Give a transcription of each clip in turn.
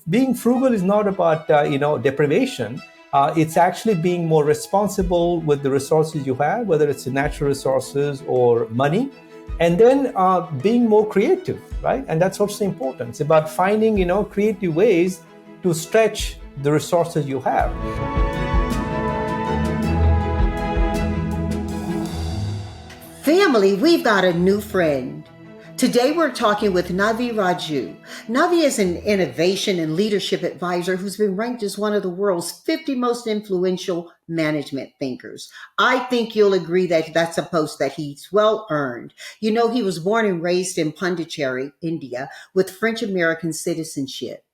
being frugal is not about deprivation. It's actually being more responsible with the resources you have, whether it's natural resources or money, and then being more creative, right? And that's also important. It's about finding creative ways to stretch the resources you have. Family, we've got a new friend. Today we're talking with Navi Radjou. Navi is an innovation and leadership advisor who's been ranked as one of the world's 50 most influential management thinkers. I think you'll agree that that's a post that he's well earned. You know, he was born and raised in Pondicherry, India, with French-American citizenship.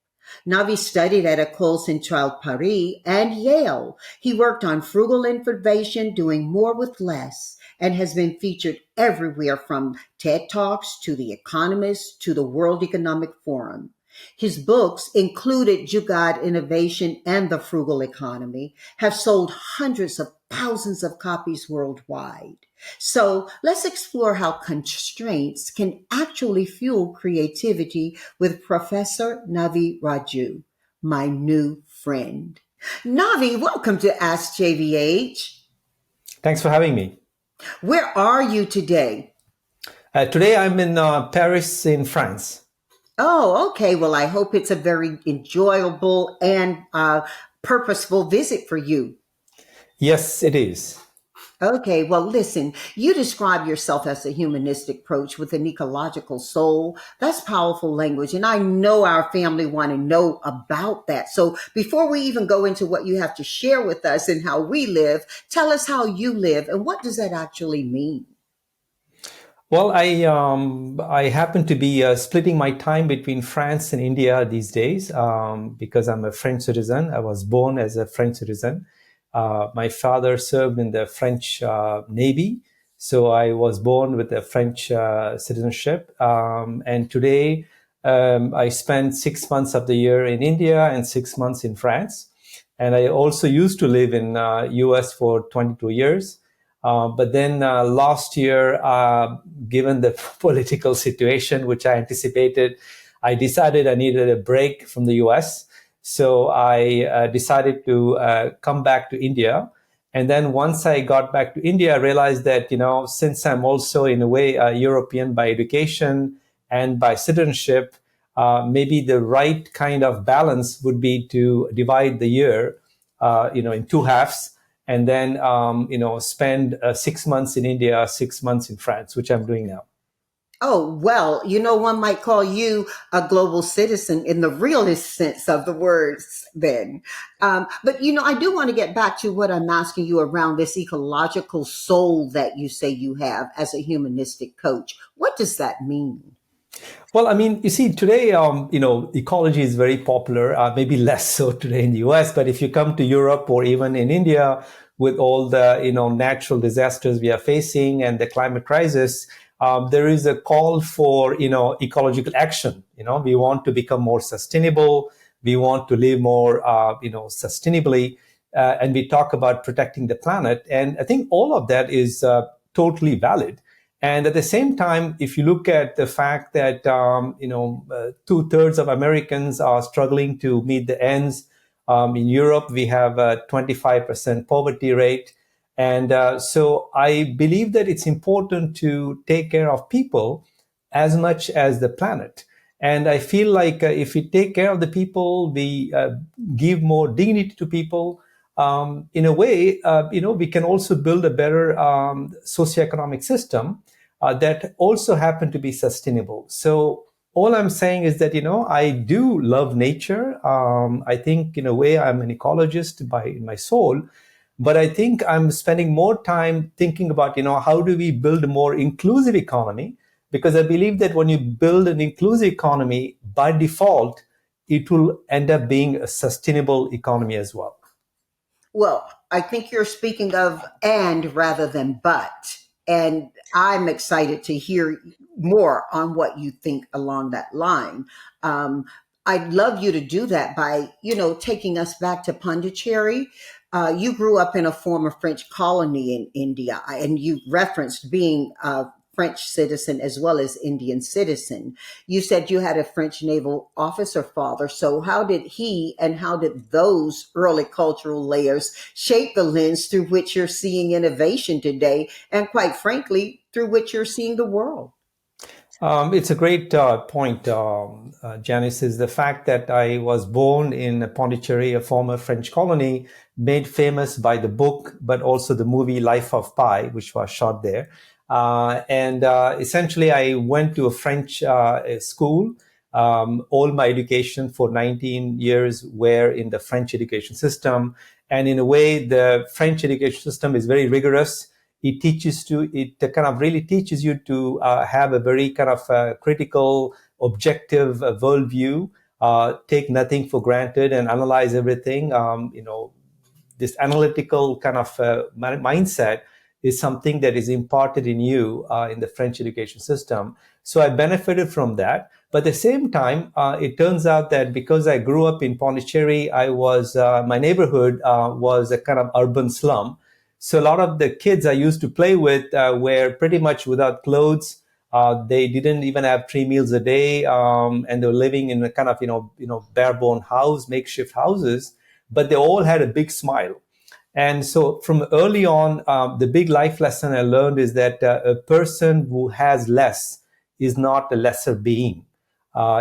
Navi studied at École Centrale Paris and Yale. He worked on frugal innovation, doing more with less, and has been featured everywhere from TED Talks to The Economist to the World Economic Forum. His books, included Jugaad Innovation and The Frugal Economy, have sold hundreds of thousands of copies worldwide. So let's explore how constraints can actually fuel creativity with Professor Navi Radjou, my new friend. Navi, welcome to Ask JVH. Thanks for having me. Where are you today? Today I'm in Paris in France. Oh, okay. Well, I hope it's a very enjoyable and purposeful visit for you. Yes, it is. Okay, well, listen, you describe yourself as a humanistic approach with an ecological soul. That's powerful language, and I know our family want to know about that. So before we even go into what you have to share with us and how we live, tell us how you live and what does that actually mean? Well, I happen to be splitting my time between France and India these days because I'm a French citizen. I was born as a French citizen. My father served in the French Navy, so I was born with a French citizenship. And today, I spend 6 months of the year in India and 6 months in France. And I also used to live in US for 22 years. But then last year, given the political situation, which I anticipated, I decided I needed a break from the US. So I decided to come back to India. And then once I got back to India, I realized that, since I'm also in a way a European by education and by citizenship, maybe the right kind of balance would be to divide the year, in two halves. And then, spend 6 months in India, 6 months in France, which I'm doing now. Oh, well, one might call you a global citizen in the realest sense of the words then. But, I do want to get back to what I'm asking you around this ecological soul that you say you have as a humanistic coach. What does that mean? Well, I mean, you see, today, ecology is very popular, maybe less so today in the US, but if you come to Europe or even in India with all the, natural disasters we are facing and the climate crisis, there is a call for, ecological action. We want to become more sustainable. We want to live more, sustainably. And we talk about protecting the planet. And I think all of that is totally valid. And at the same time, if you look at the fact that, 2/3 of Americans are struggling to meet the ends. In Europe, we have a 25% poverty rate. And so I believe that it's important to take care of people as much as the planet. And I feel like if we take care of the people, we give more dignity to people. In a way, we can also build a better socioeconomic system that also happen to be sustainable. So all I'm saying is that, I do love nature. I think in a way I'm an ecologist by my soul. But I think I'm spending more time thinking about, how do we build a more inclusive economy? Because I believe that when you build an inclusive economy, by default, it will end up being a sustainable economy as well. Well, I think you're speaking of and rather than but. And I'm excited to hear more on what you think along that line. I'd love you to do that by, taking us back to Pondicherry. You grew up in a former French colony in India, and you referenced being French citizen as well as Indian citizen. You said you had a French naval officer father. So how did he and how did those early cultural layers shape the lens through which you're seeing innovation today? And quite frankly, through which you're seeing the world? It's a great point, Janice, is the fact that I was born in Pondicherry, a former French colony, made famous by the book, but also the movie Life of Pi, which was shot there. And essentially, I went to a French school. All my education for 19 years were in the French education system. And in a way, the French education system is very rigorous. It kind of really teaches you to have a very kind of critical, objective worldview, take nothing for granted and analyze everything. This analytical kind of mindset is something that is imparted in you in the French education system. So I benefited from that. But at the same time, it turns out that because I grew up in Pondicherry, my neighborhood was a kind of urban slum. So a lot of the kids I used to play with were pretty much without clothes. They didn't even have 3 meals a day, and they were living in a kind of bare bone house, makeshift houses. But they all had a big smile. And so from early on, the big life lesson I learned is that a person who has less is not a lesser being,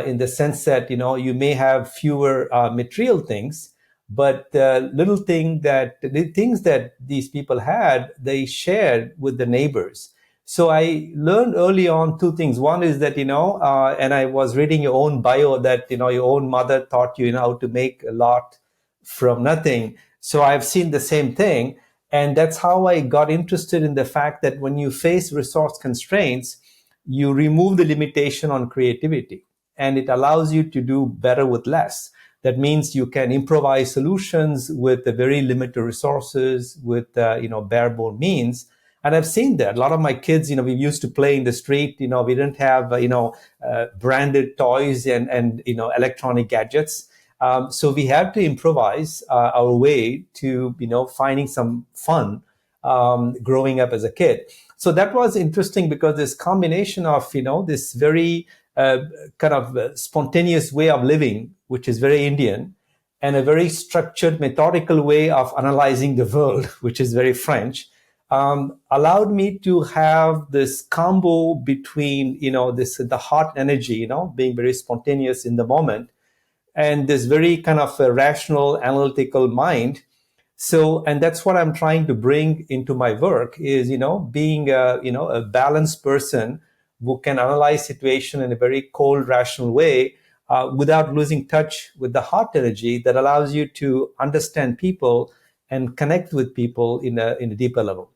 in the sense that you may have fewer material things, but the things that these people had, they shared with the neighbors. So I learned early on two things. One is that, and I was reading your own bio that, your own mother taught you, how to make a lot from nothing. So I've seen the same thing. And that's how I got interested in the fact that when you face resource constraints, you remove the limitation on creativity and it allows you to do better with less. That means you can improvise solutions with the very limited resources, with bare bone means. And I've seen that a lot of my kids, we used to play in the street. We didn't have branded toys and electronic gadgets. So we had to improvise our way to finding some fun growing up as a kid. So that was interesting because this combination of this very kind of spontaneous way of living, which is very Indian, and a very structured, methodical way of analyzing the world, which is very French, allowed me to have this combo between the hot energy, being very spontaneous in the moment, and this very kind of rational, analytical mind. So, and that's what I'm trying to bring into my work is, being a balanced person who can analyze situation in a very cold, rational way without losing touch with the hot energy that allows you to understand people and connect with people in a deeper level.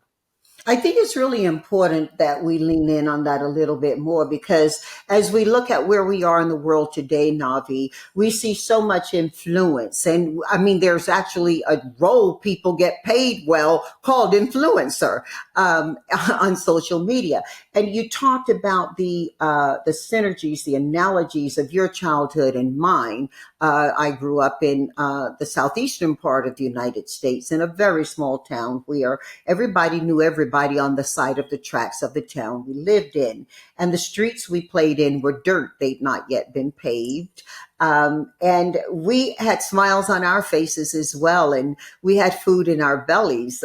I think it's really important that we lean in on that a little bit more because as we look at where we are in the world today, Navi, we see so much influence. And I mean, there's actually a role people get paid well called influencer on social media. And you talked about the synergies, the analogies of your childhood and mine. I grew up in the southeastern part of the United States in a very small town where everybody knew everybody on the side of the tracks of the town we lived in. And the streets we played in were dirt. They'd not yet been paved. And we had smiles on our faces as well. And we had food in our bellies.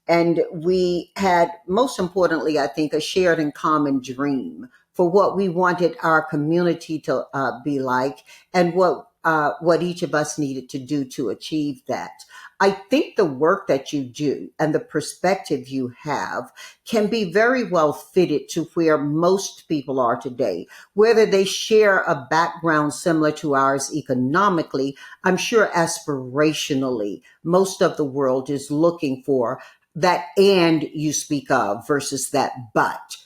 And we had, most importantly, I think, a shared and common dream for what we wanted our community to be like and what each of us needed to do to achieve that. I think the work that you do and the perspective you have can be very well fitted to where most people are today, whether they share a background similar to ours economically. I'm sure aspirationally, most of the world is looking for that and you speak of versus that but.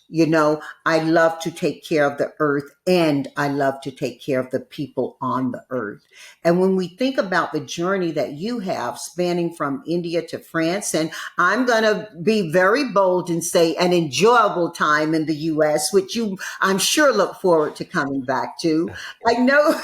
I love to take care of the earth and I love to take care of the people on the earth. And when we think about the journey that you have spanning from India to France, and I'm going to be very bold and say an enjoyable time in the US, which you, I'm sure, look forward to coming back to. I know,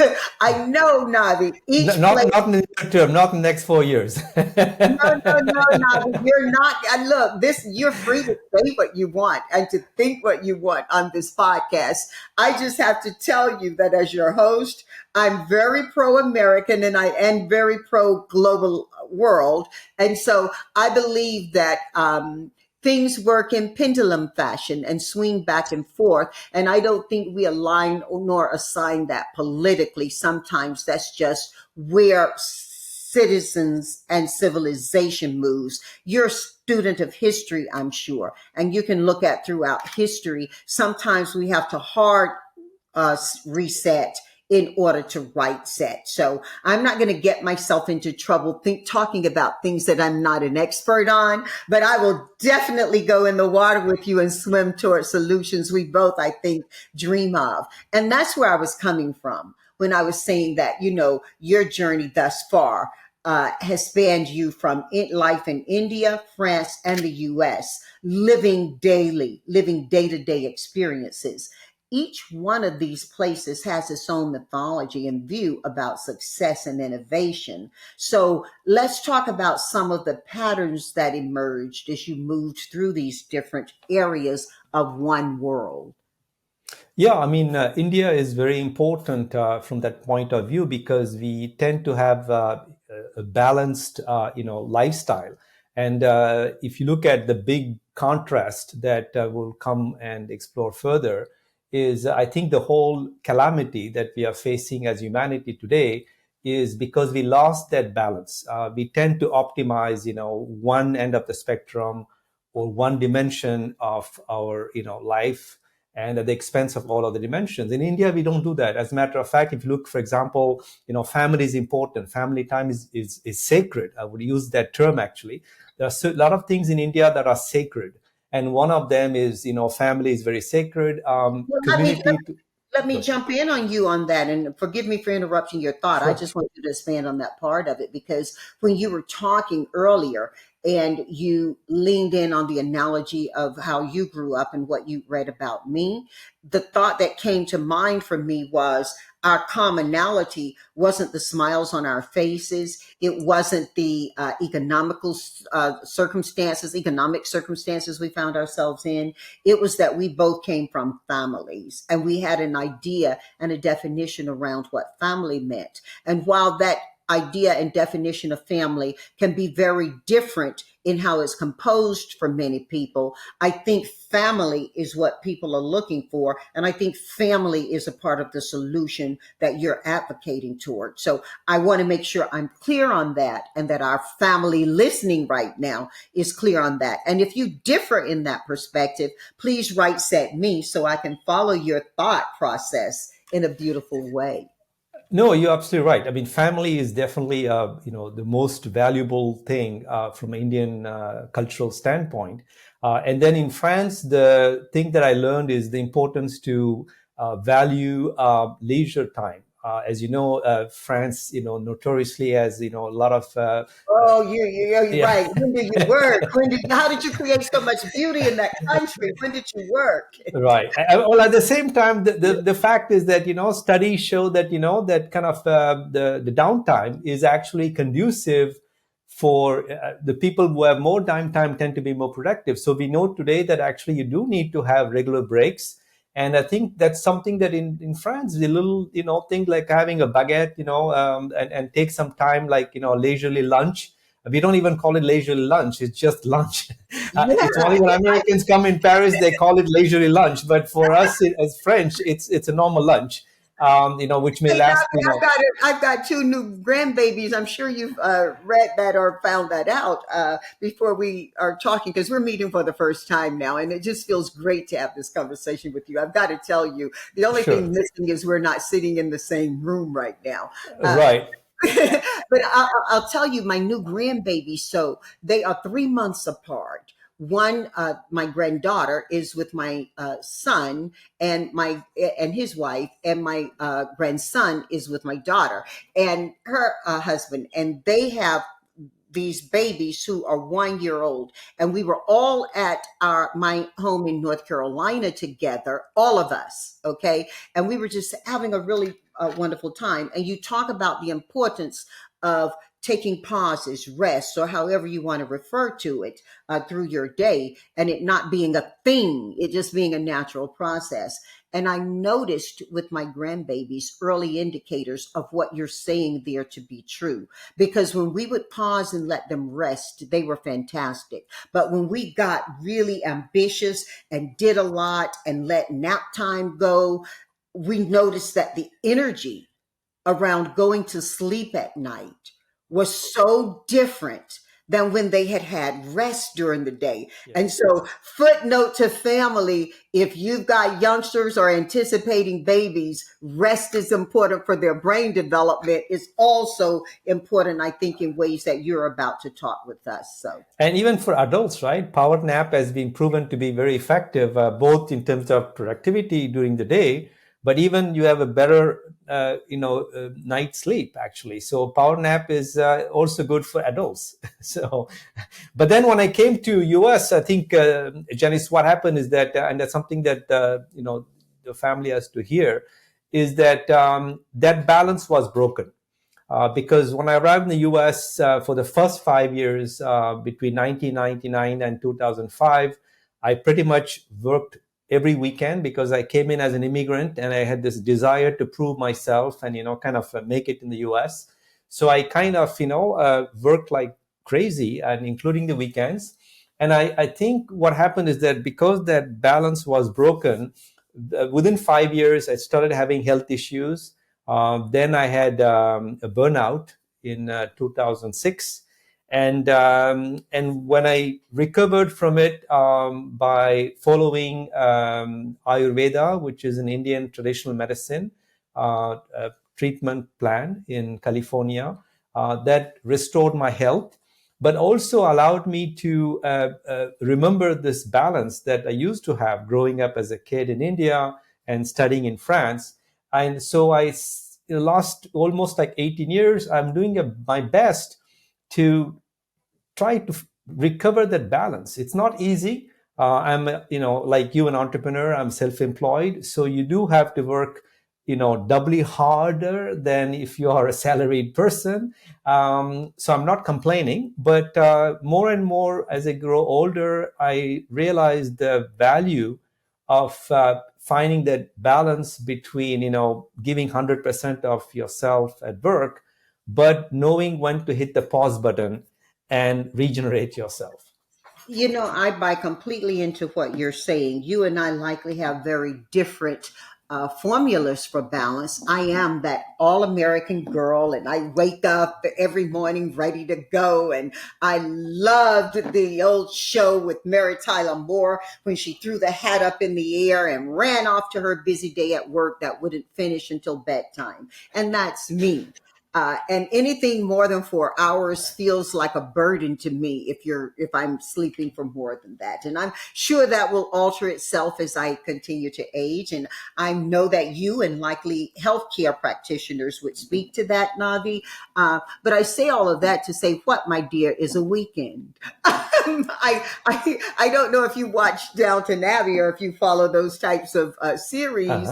I know, Navi, each place. Not in the near term, not in the next 4 years. No, Navi, you're not. And look, you're free to say what you want and to think think what you want on this podcast. I just have to tell you that as your host, I'm very pro-American and I am very pro-global world. And so I believe that things work in pendulum fashion and swing back and forth. And I don't think we align nor assign that politically. Sometimes that's just where citizens and civilization moves. You're a student of history, I'm sure, and you can look at throughout history. Sometimes we have to hard reset in order to right set. So I'm not going to get myself into trouble talking about things that I'm not an expert on, but I will definitely go in the water with you and swim towards solutions we both, I think, dream of. And that's where I was coming from when I was saying that, your journey thus far has spanned you from life in India, France, and the US, living day-to-day experiences. Each one of these places has its own mythology and view about success and innovation. So let's talk about some of the patterns that emerged as you moved through these different areas of one world. Yeah, I mean, India is very important from that point of view because we tend to have a balanced, lifestyle. And if you look at the big contrast that will come and explore further, is I think the whole calamity that we are facing as humanity today is because we lost that balance. We tend to optimize, one end of the spectrum or one dimension of our, life, and at the expense of all other dimensions. In India, we don't do that. As a matter of fact, if you look, for example, family is important. Family time is sacred. I would use that term actually. There are a lot of things in India that are sacred. And one of them is, family is very sacred. Well, Community. let me jump in on you on that, and forgive me for interrupting your thought. I Sure. just want you to expand on that part of it because when you were talking earlier and you leaned in on the analogy of how you grew up and what you read about me, the thought that came to mind for me was our commonality wasn't the smiles on our faces. It wasn't the economic circumstances we found ourselves in. It was that we both came from families and we had an idea and a definition around what family meant. And while that idea and definition of family can be very different in how it's composed for many people, I think family is what people are looking for. And I think family is a part of the solution that you're advocating toward. So I want to make sure I'm clear on that and that our family listening right now is clear on that. And if you differ in that perspective, please right set me so I can follow your thought process in a beautiful way. No, you're absolutely right. I mean, family is definitely, the most valuable thing from an Indian cultural standpoint. And then in France, the thing that I learned is the importance to value leisure time. As you know, France, notoriously has, a lot of, Oh, you're yeah. right. When did you work? How did you create so much beauty in that country? When did you work? Right. Well, at the same time, the fact is that, studies show that, that kind of the downtime is actually conducive for the people who have more downtime tend to be more productive. So we know today that actually you do need to have regular breaks. And I think that's something that in France, the little, thing like having a baguette, and take some time, like, leisurely lunch. We don't even call it leisurely lunch. It's just lunch. Yeah, It's only when Americans come in Paris, they call it leisurely lunch. But for us as French, it's a normal lunch, which may Hey, last, Navi, I've got two new grandbabies. I'm sure you've read that or found that out before we are talking because we're meeting for the first time now, and it just feels great to have this conversation with you. I've got to tell you, the only sure. thing missing is we're not sitting in the same room right now. Uh, Right. but I'll tell you, my new grandbaby. So they are 3 months apart. One, my granddaughter is with my son and his wife, and my grandson is with my daughter and her husband, and they have these babies who are 1 year old. And we were all at my home in North Carolina together, all of us. Okay. And we were just having a really wonderful time. And you talk about the importance of taking pauses, rest, or however you want to refer to it through your day, and it not being a thing, it just being a natural process. And I noticed with my grandbabies early indicators of what you're saying there to be true. Because when we would pause and let them rest, they were fantastic. But when we got really ambitious and did a lot and let nap time go, we noticed that the energy around going to sleep at night was so different than when they had had rest during the day. Yeah. And so, footnote to family, if you've got youngsters or anticipating babies, rest is important for their brain development. It's also important, I think, in ways that you're about to talk with us. So, And even for adults, right? Power nap has been proven to be very effective, both in terms of productivity during the day, but even you have a better, night's sleep actually. So power nap is also good for adults. So, but then when I came to US, I think, Janice, what happened is that, and that's something that the family has to hear, is that that balance was broken. Because when I arrived in the US for the first 5 years between 1999 and 2005, I pretty much worked every weekend because I came in as an immigrant and I had this desire to prove myself and, kind of make it in the US. So I kind of, worked like crazy and including the weekends. And I think what happened is that because that balance was broken, within 5 years, I started having health issues. Then I had a burnout in 2006, and when I recovered from it by following Ayurveda, which is an Indian traditional medicine treatment plan in California, that restored my health, but also allowed me to remember this balance that I used to have growing up as a kid in India and studying in France. And so lost almost like 18 years. I'm doing my best to try to recover that balance. It's not easy. I'm, like you, an entrepreneur. I'm self-employed, so you do have to work, doubly harder than if you are a salaried person. So I'm not complaining, but more and more as I grow older, I realize the value of finding that balance between, giving 100% of yourself at work, but knowing when to hit the pause button and regenerate yourself. I buy completely into what you're saying. You and I likely have very different formulas for balance. I am that all American girl, and I wake up every morning ready to go. And I loved the old show with Mary Tyler Moore when she threw the hat up in the air and ran off to her busy day at work that wouldn't finish until bedtime. And that's me. And anything more than 4 hours feels like a burden to me if I'm sleeping for more than that. And I'm sure that will alter itself as I continue to age. And I know that you and likely healthcare practitioners would speak to that, Navi. But I say all of that to say, what, my dear, is a weekend? I don't know if you watch Downton Navi or if you follow those types of series,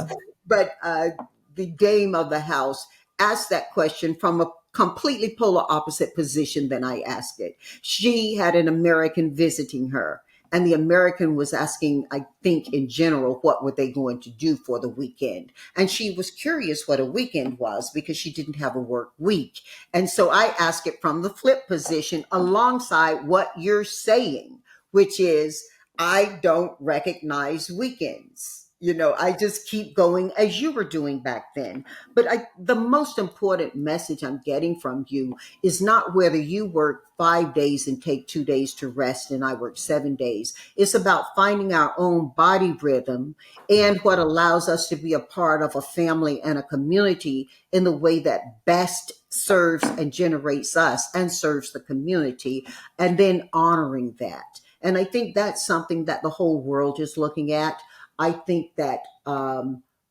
but the Dame of the House asked that question from a completely polar opposite position than I asked it. She had an American visiting her, and the American was asking, I think in general, what were they going to do for the weekend? And she was curious what a weekend was because she didn't have a work week. And so I asked it from the flip position alongside what you're saying, which is, I don't recognize weekends. I just keep going as you were doing back then. But the most important message I'm getting from you is not whether you work 5 days and take 2 days to rest and I work 7 days. It's about finding our own body rhythm and what allows us to be a part of a family and a community in the way that best serves and generates us and serves the community, and then honoring that. And I think that's something that the whole world is looking at. I think that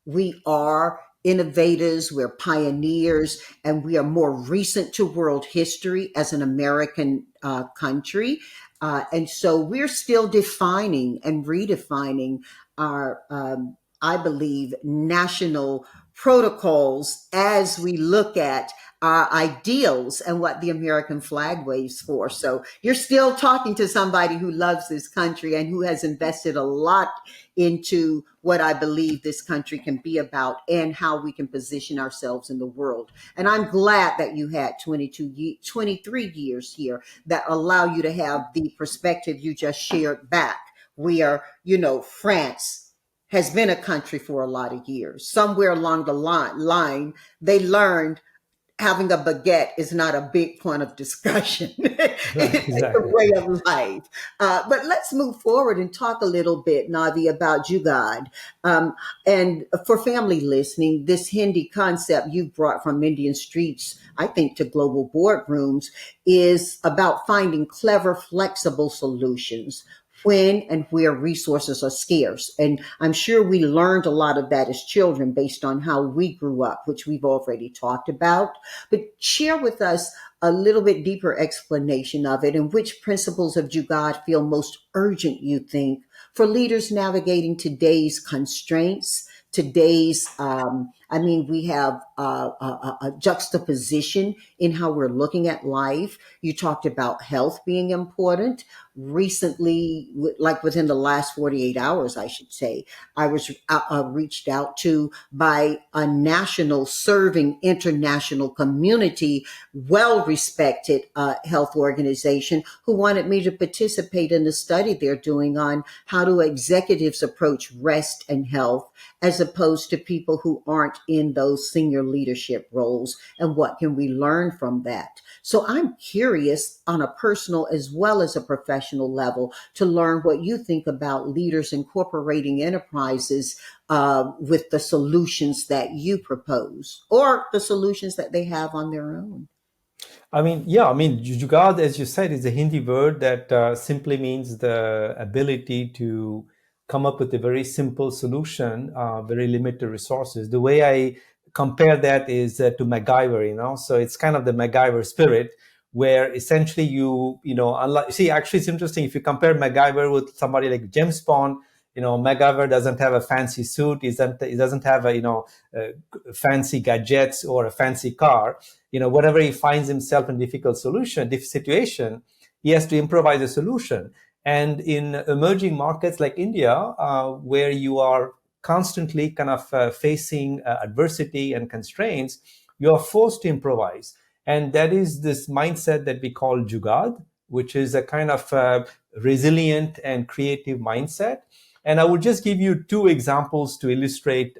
we are innovators, we're pioneers, and we are more recent to world history as an American country. And so we're still defining and redefining our, I believe, national protocols as we look at our ideals and what the American flag waves for. So you're still talking to somebody who loves this country and who has invested a lot into what I believe this country can be about and how we can position ourselves in the world. And I'm glad that you had 23 years here that allow you to have the perspective you just shared back, where, France has been a country for a lot of years. Somewhere along the line they learned having a baguette is not a big point of discussion. Right, It's a exactly. way of life. But let's move forward and talk a little bit, Navi, about Jugaad. And for family listening, this Hindi concept you brought from Indian streets, I think, to global boardrooms is about finding clever, flexible solutions when and where resources are scarce. And I'm sure we learned a lot of that as children based on how we grew up, which we've already talked about. But share with us a little bit deeper explanation of it and which principles of Jugaad feel most urgent, you think, for leaders navigating today's constraints, we have a juxtaposition in how we're looking at life. You talked about health being important. Recently, like within the last 48 hours, I should say, I was reached out to by a national serving international community, well respected health organization who wanted me to participate in the study they're doing on how do executives approach rest and health as opposed to people who aren't in those senior leadership roles, and what can we learn from that. So I'm curious on a personal as well as a professional level to learn what you think about leaders incorporating enterprises with the solutions that you propose or the solutions that they have on their own. Jugaad, as you said, is a Hindi word that simply means the ability to come up with a very simple solution, very limited resources. The way I compare that is to MacGyver, so it's kind of the MacGyver spirit, where essentially unlike, see, actually it's interesting if you compare MacGyver with somebody like James Bond. MacGyver doesn't have a fancy suit. He doesn't have fancy gadgets or a fancy car. Whatever he finds himself in difficult situation, he has to improvise a solution. And in emerging markets like India, where you are constantly kind of facing adversity and constraints, you are forced to improvise. And that is this mindset that we call Jugaad, which is a kind of resilient and creative mindset. And I will just give you two examples to illustrate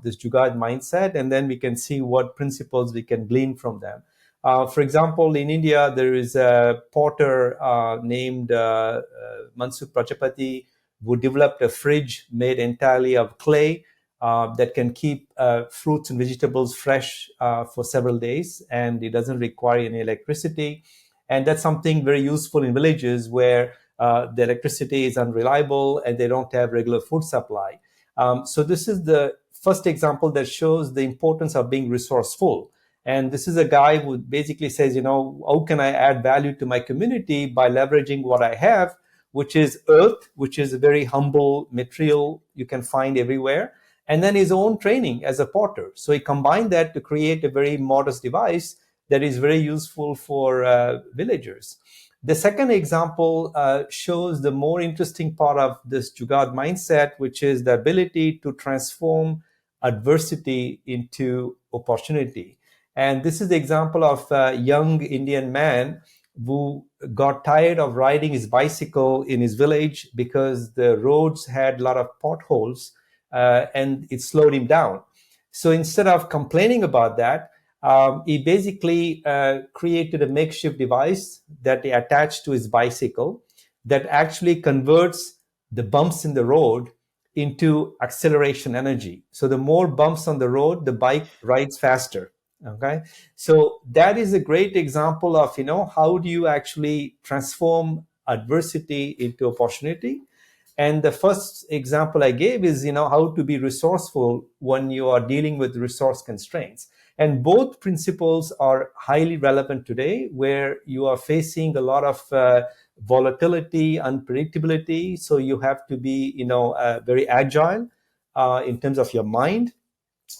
this Jugaad mindset, and then we can see what principles we can glean from them. For example, in India, there is a potter named Mansukh Prajapati who developed a fridge made entirely of clay that can keep fruits and vegetables fresh for several days, and it doesn't require any electricity. And that's something very useful in villages where the electricity is unreliable and they don't have regular food supply. So this is the first example that shows the importance of being resourceful. And this is a guy who basically says, how can I add value to my community by leveraging what I have, which is earth, which is a very humble material you can find everywhere, and then his own training as a potter. So he combined that to create a very modest device that is very useful for villagers. The second example shows the more interesting part of this Jugaad mindset, which is the ability to transform adversity into opportunity. And this is the example of a young Indian man who got tired of riding his bicycle in his village because the roads had a lot of potholes and it slowed him down. So instead of complaining about that, he basically created a makeshift device that he attached to his bicycle that actually converts the bumps in the road into acceleration energy. So the more bumps on the road, the bike rides faster. Okay, so that is a great example of how do you actually transform adversity into opportunity. And the first example I gave is how to be resourceful when you are dealing with resource constraints. And both principles are highly relevant today, where you are facing a lot of volatility, unpredictability. So you have to be very agile in terms of your mind.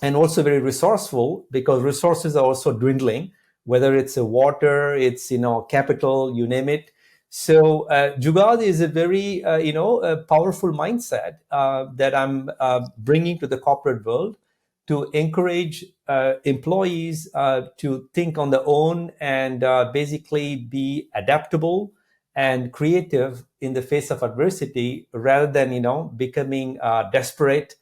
and also very resourceful, because resources are also dwindling, whether it's a water, it's capital, you name it. So Jugaad is a very a powerful mindset that I'm bringing to the corporate world, to encourage employees to think on their own and basically be adaptable and creative in the face of adversity, rather than becoming desperate.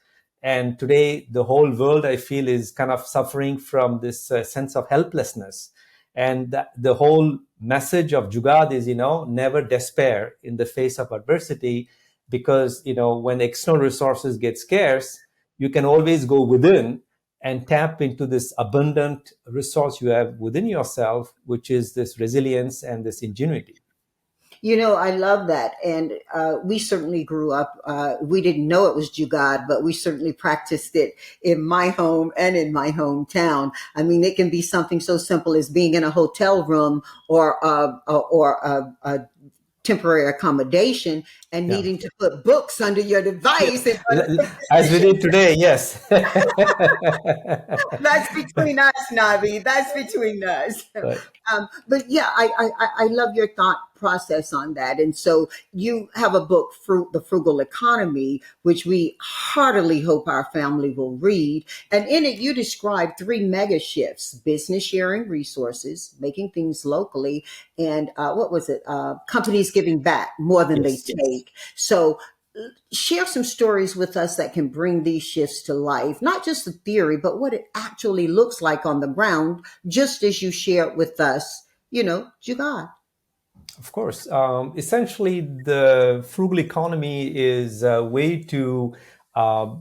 And today, the whole world, I feel, is kind of suffering from this sense of helplessness. And the whole message of Jugaad is, never despair in the face of adversity, because, when external resources get scarce, you can always go within and tap into this abundant resource you have within yourself, which is this resilience and this ingenuity. I love that. And we certainly grew up, we didn't know it was Jugad, but we certainly practiced it in my home and in my hometown. I mean, it can be something so simple as being in a hotel room or a temporary accommodation and Yeah. needing to put books under your device. As we did today, yes. That's between us, Navi. That's between us. Right. But yeah, I love your thought process on that. And so you have a book, The Frugal Economy, which we heartily hope our family will read. And in it, you describe three mega shifts: business sharing resources, making things locally, and what was it? Companies giving back more than they Yes. take. So share some stories with us that can bring these shifts to life, not just the theory, but what it actually looks like on the ground, just as you shared with us, Jugaad. Of course. Essentially, the frugal economy is a way to, uh,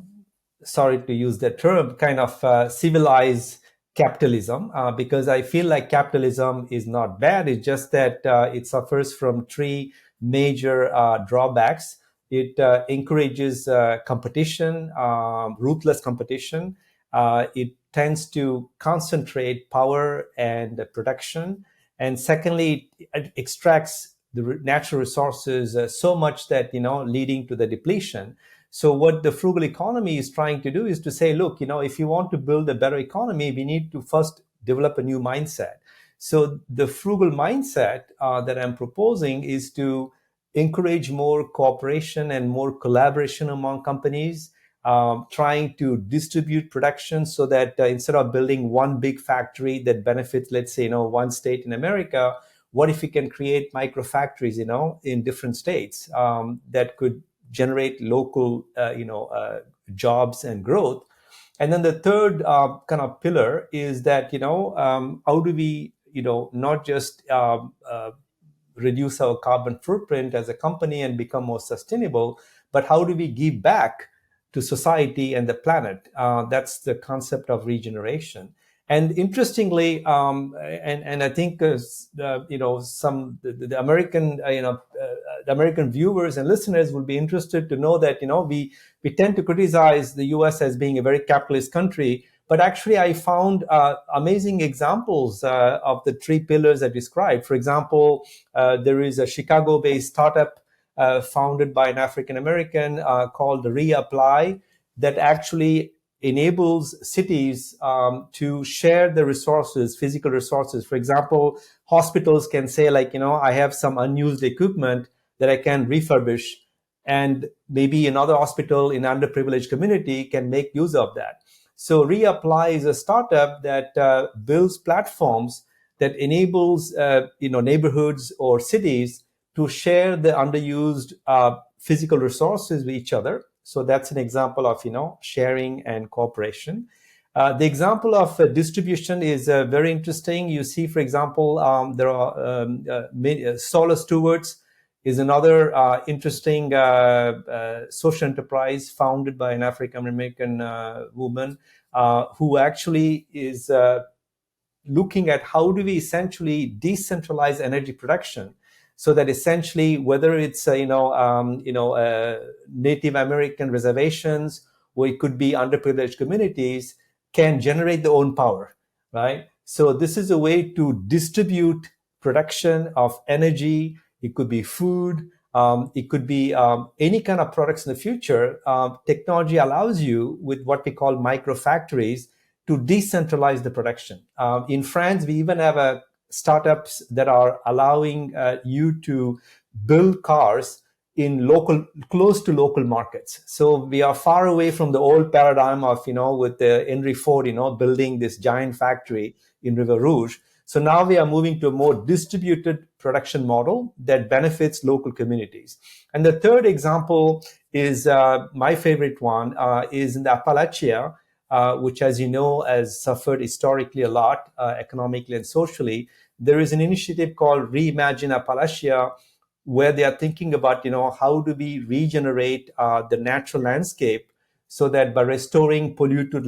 sorry to use that term, kind of civilize capitalism, because I feel like capitalism is not bad. It's just that it suffers from three major drawbacks. It encourages competition, ruthless competition. It tends to concentrate power and production. And secondly, it extracts the natural resources so much that, leading to the depletion. So what the frugal economy is trying to do is to say, look, if you want to build a better economy, we need to first develop a new mindset. So the frugal mindset that I'm proposing is to encourage more cooperation and more collaboration among companies, trying to distribute production so that instead of building one big factory that benefits, let's say, one state in America, what if we can create micro factories, in different states that could generate local, jobs and growth. And then the third kind of pillar is that, how do we, not just reduce our carbon footprint as a company and become more sustainable, but how do we give back to society and the planet? That's the concept of regeneration. And interestingly, and I think some the American the American viewers and listeners will be interested to know that we tend to criticize the U.S. as being a very capitalist country, but actually I found amazing examples of the three pillars I described. For example, there is a Chicago-based startup founded by an African American called Reapply, that actually enables cities to share the resources, physical resources. For example, hospitals can say, like, I have some unused equipment that I can refurbish, and maybe another hospital in underprivileged community can make use of that. So Reapply is a startup that builds platforms that enables neighborhoods or cities to share the underused physical resources with each other. So that's an example of sharing and cooperation. The example of distribution is very interesting. You see, for example, there are solar stewards is another interesting social enterprise founded by an African American woman who actually is looking at how do we essentially decentralize energy production, so that essentially, whether it's Native American reservations, or it could be underprivileged communities, can generate their own power, right? So this is a way to distribute production of energy. It could be food, It could be any kind of products in the future. Technology allows you, with what we call micro factories, to decentralize the production. In France, we even have startups that are allowing you to build cars in close to local markets. So we are far away from the old paradigm of, with Henry Ford, building this giant factory in River Rouge. So now we are moving to a more distributed production model that benefits local communities. And the third example is my favorite one, is in the Appalachia, which, as you know, has suffered historically a lot, economically and socially. There is an initiative called Reimagine Appalachia, where they are thinking about, how do we regenerate the natural landscape so that by restoring polluted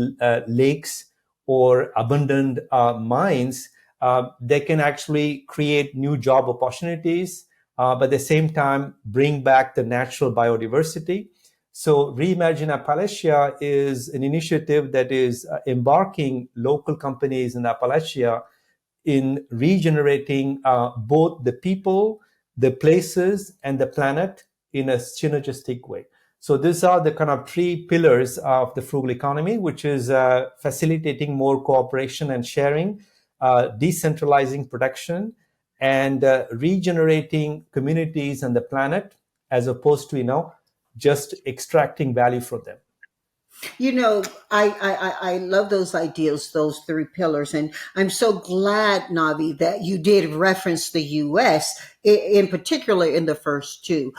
lakes or abundant mines, they can actually create new job opportunities, but at the same time bring back the natural biodiversity. So Reimagine Appalachia is an initiative that is embarking local companies in Appalachia in regenerating both the people, the places, and the planet in a synergistic way. So these are the kind of three pillars of the frugal economy, which is facilitating more cooperation and sharing, decentralizing production, and regenerating communities and the planet, as opposed to, just extracting value from them. I love those ideas, those three pillars. And I'm so glad, Navi, that you did reference the U.S., in particular in the first two,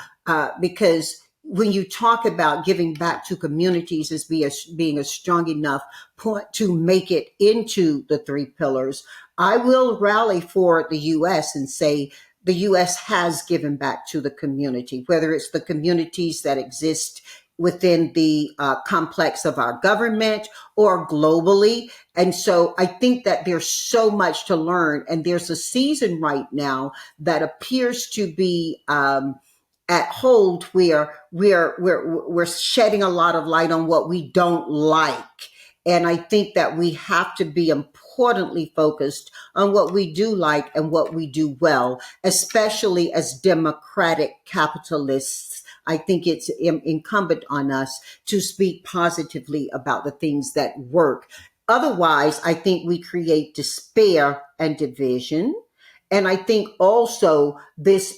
because when you talk about giving back to communities as being a strong enough point to make it into the three pillars, I will rally for the U.S. and say the U.S. has given back to the community, whether it's the communities that exist within the complex of our government or globally. And so I think that there's so much to learn. And there's a season right now that appears to be at hold where we're shedding a lot of light on what we don't like. And I think that we have to be importantly focused on what we do like and what we do well, especially as democratic capitalists. I think it's incumbent on us to speak positively about the things that work. Otherwise, I think we create despair and division. And I think also this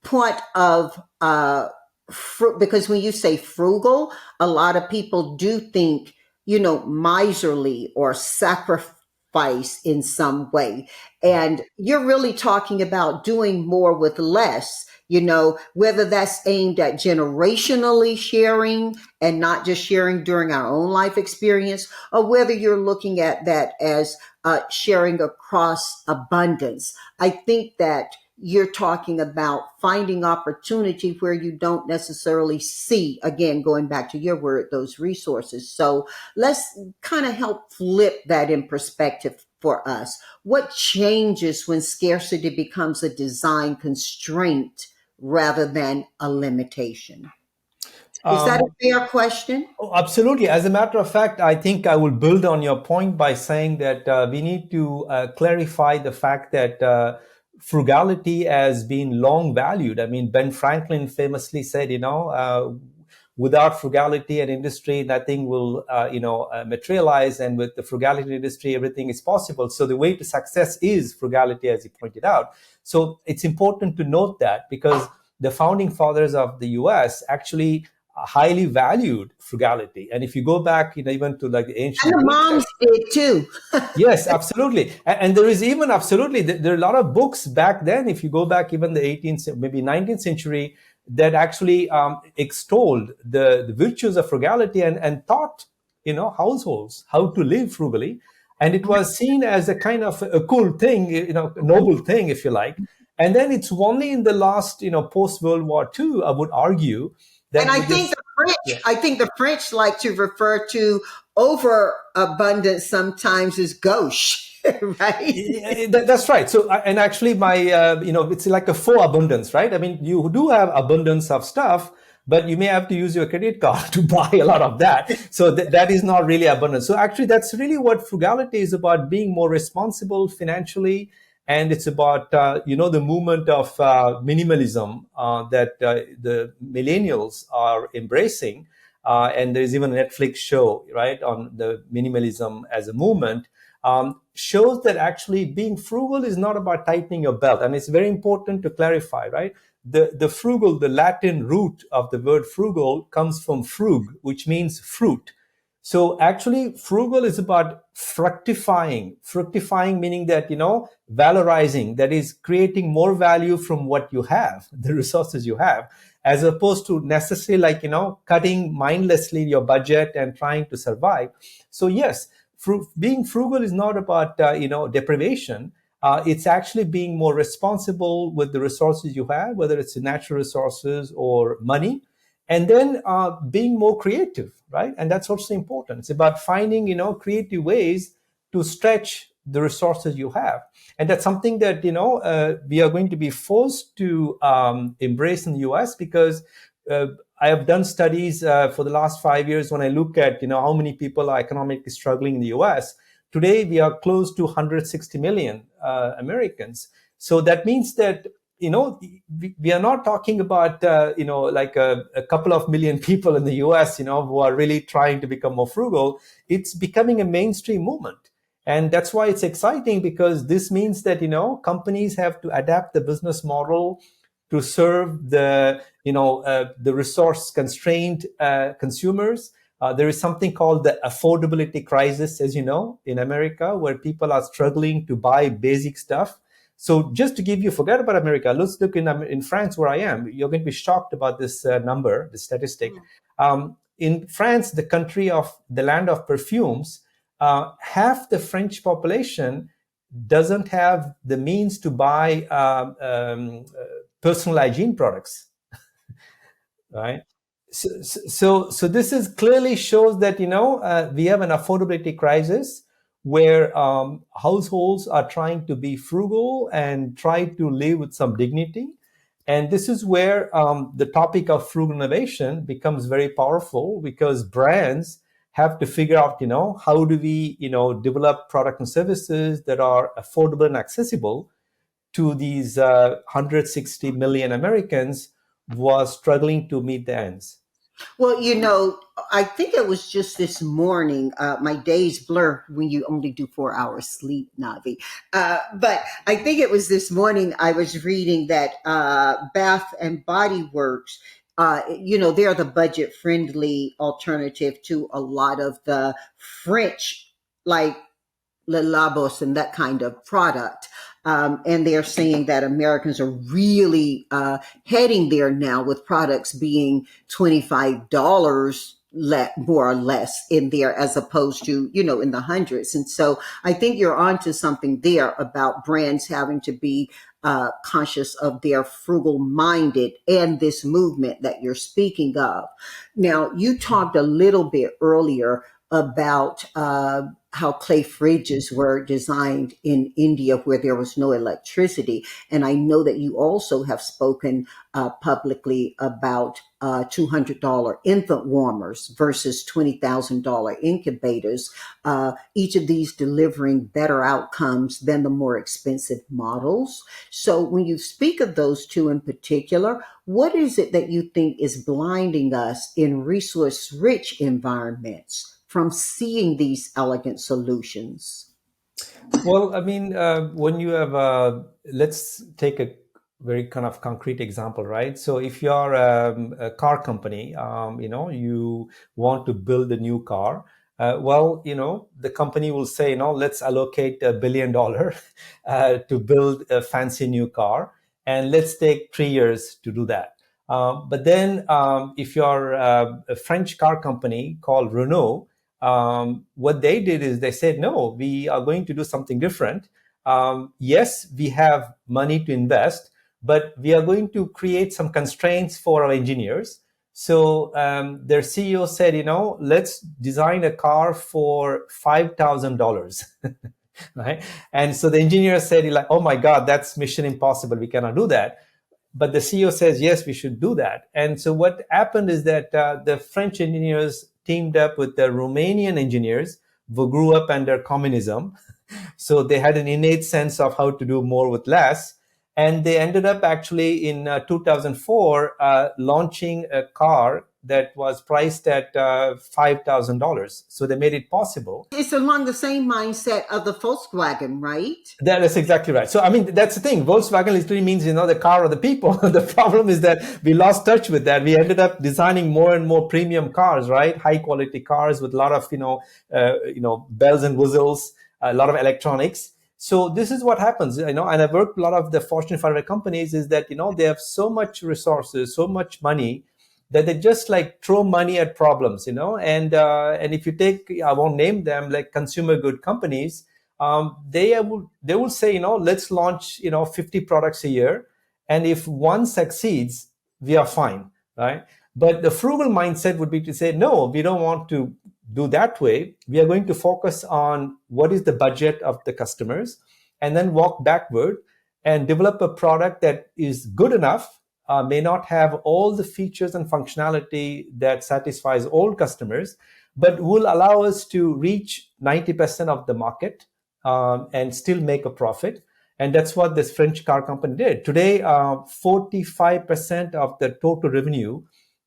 point of because when you say frugal, a lot of people do think, miserly or sacrifice in some way. And you're really talking about doing more with less, whether that's aimed at generationally sharing and not just sharing during our own life experience, or whether you're looking at that as sharing across abundance. I think that you're talking about finding opportunity where you don't necessarily see, again, going back to your word, those resources. So let's kind of help flip that in perspective for us. What changes when scarcity becomes a design constraint rather than a limitation? Is that a fair question? Oh, absolutely. As a matter of fact, I think I will build on your point by saying that we need to clarify the fact that frugality has been long valued. I mean, Ben Franklin famously said, without frugality and industry, nothing will, materialize. And with the frugality industry, everything is possible. So the way to success is frugality, as he pointed out. So it's important to note that, because the founding fathers of the US actually highly valued frugality. And if you go back, even to like the ancient And the moms did too. Yes, absolutely. And there is even there are a lot of books back then, if you go back even the 18th, maybe 19th century, that actually extolled the virtues of frugality and taught, households how to live frugally. And it was seen as a kind of a cool thing, noble thing, if you like. And then it's only in the last, post World War II, I would argue, that and I think the French like to refer to overabundance sometimes as gauche, right? That's right. So, and actually, it's like a faux abundance, right? I mean, you do have abundance of stuff, but you may have to use your credit card to buy a lot of that. So that is not really abundance. So actually, that's really what frugality is about: being more responsible financially And it's about, the movement of minimalism that the millennials are embracing. And there's even a Netflix show, right, on the minimalism as a movement. Shows that actually being frugal is not about tightening your belt. And it's very important to clarify, right? The frugal, the Latin root of the word frugal comes from frug, which means fruit. So actually, frugal is about fructifying. Fructifying meaning that, valorizing, that is creating more value from what you have, the resources you have, as opposed to necessarily like, cutting mindlessly your budget and trying to survive. So yes, being frugal is not about, deprivation. It's actually being more responsible with the resources you have, whether it's natural resources or money, and then being more creative, right? And that's also important. It's about finding, creative ways to stretch the resources you have. And that's something that, we are going to be forced to embrace in the US, because I have done studies for the last 5 years. When I look at, how many people are economically struggling in the US, today we are close to 160 million Americans. So that means that, we are not talking about, like a couple of million people in the US, who are really trying to become more frugal. It's becoming a mainstream movement. And that's why it's exciting, because this means that, companies have to adapt the business model to serve the resource constrained consumers. There is something called the affordability crisis, as you know, in America, where people are struggling to buy basic stuff. So just to give you, forget about America, let's look in France, where I am. You're going to be shocked about this number, the statistic. In France, the country of the land of perfumes, half the French population doesn't have the means to buy personal hygiene products, right? So this is clearly shows that, we have an affordability crisis, where households are trying to be frugal and try to live with some dignity. And this is where the topic of frugal innovation becomes very powerful, because brands have to figure out, how do we, develop products and services that are affordable and accessible to these 160 million Americans who are struggling to meet the ends. Well, I think it was just this morning. My days blur when you only do 4 hours sleep, Navi. But I think it was this morning I was reading that Bath and Body Works, they're the budget friendly alternative to a lot of the French, like Le Labos and that kind of product. And they're saying that Americans are really heading there now, with products being $25 more or less in there, as opposed to, in the hundreds. And so I think you're onto something there about brands having to be conscious of their frugal minded and this movement that you're speaking of. Now, you talked a little bit earlier about how clay fridges were designed in India, where there was no electricity. And I know that you also have spoken publicly about $200 infant warmers versus $20,000 incubators, each of these delivering better outcomes than the more expensive models. So when you speak of those two in particular, what is it that you think is blinding us in resource rich environments from seeing these elegant solutions? Well, I mean, when you have, let's take a very kind of concrete example, right? So if you're a car company, you want to build a new car. Well, the company will say, let's allocate $1 billion to build a fancy new car, and let's take 3 years to do that. But then if you're a French car company called Renault, what they did is they said, no, we are going to do something different. Yes, we have money to invest, but we are going to create some constraints for our engineers. So their CEO said, let's design a car for $5,000. Right? And so the engineer said, like, oh my God, that's mission impossible. We cannot do that. But the CEO says, yes, we should do that. And so what happened is that the French engineers teamed up with the Romanian engineers who grew up under communism. So they had an innate sense of how to do more with less. And they ended up actually in 2004 launching a car that was priced at $5,000. So they made it possible. It's along the same mindset of the Volkswagen, right? That is exactly right. So, I mean, that's the thing. Volkswagen literally means, the car or the people. The problem is that we lost touch with that. We ended up designing more and more premium cars, right? High quality cars with a lot of, bells and whistles, a lot of electronics. So this is what happens, and I've worked with a lot of the Fortune 500 companies is that, they have so much resources, so much money that they just like throw money at problems, and if you take, I won't name them, like consumer good companies, they will say, let's launch 50 products a year, and if one succeeds, we are fine, right? But the frugal mindset would be to say, no, we don't want to do that way. We are going to focus on what is the budget of the customers, and then walk backward and develop a product that is good enough, may not have all the features and functionality that satisfies all customers, but will allow us to reach 90% of the market, and still make a profit. And that's what this French car company did. Today, 45% of the total revenue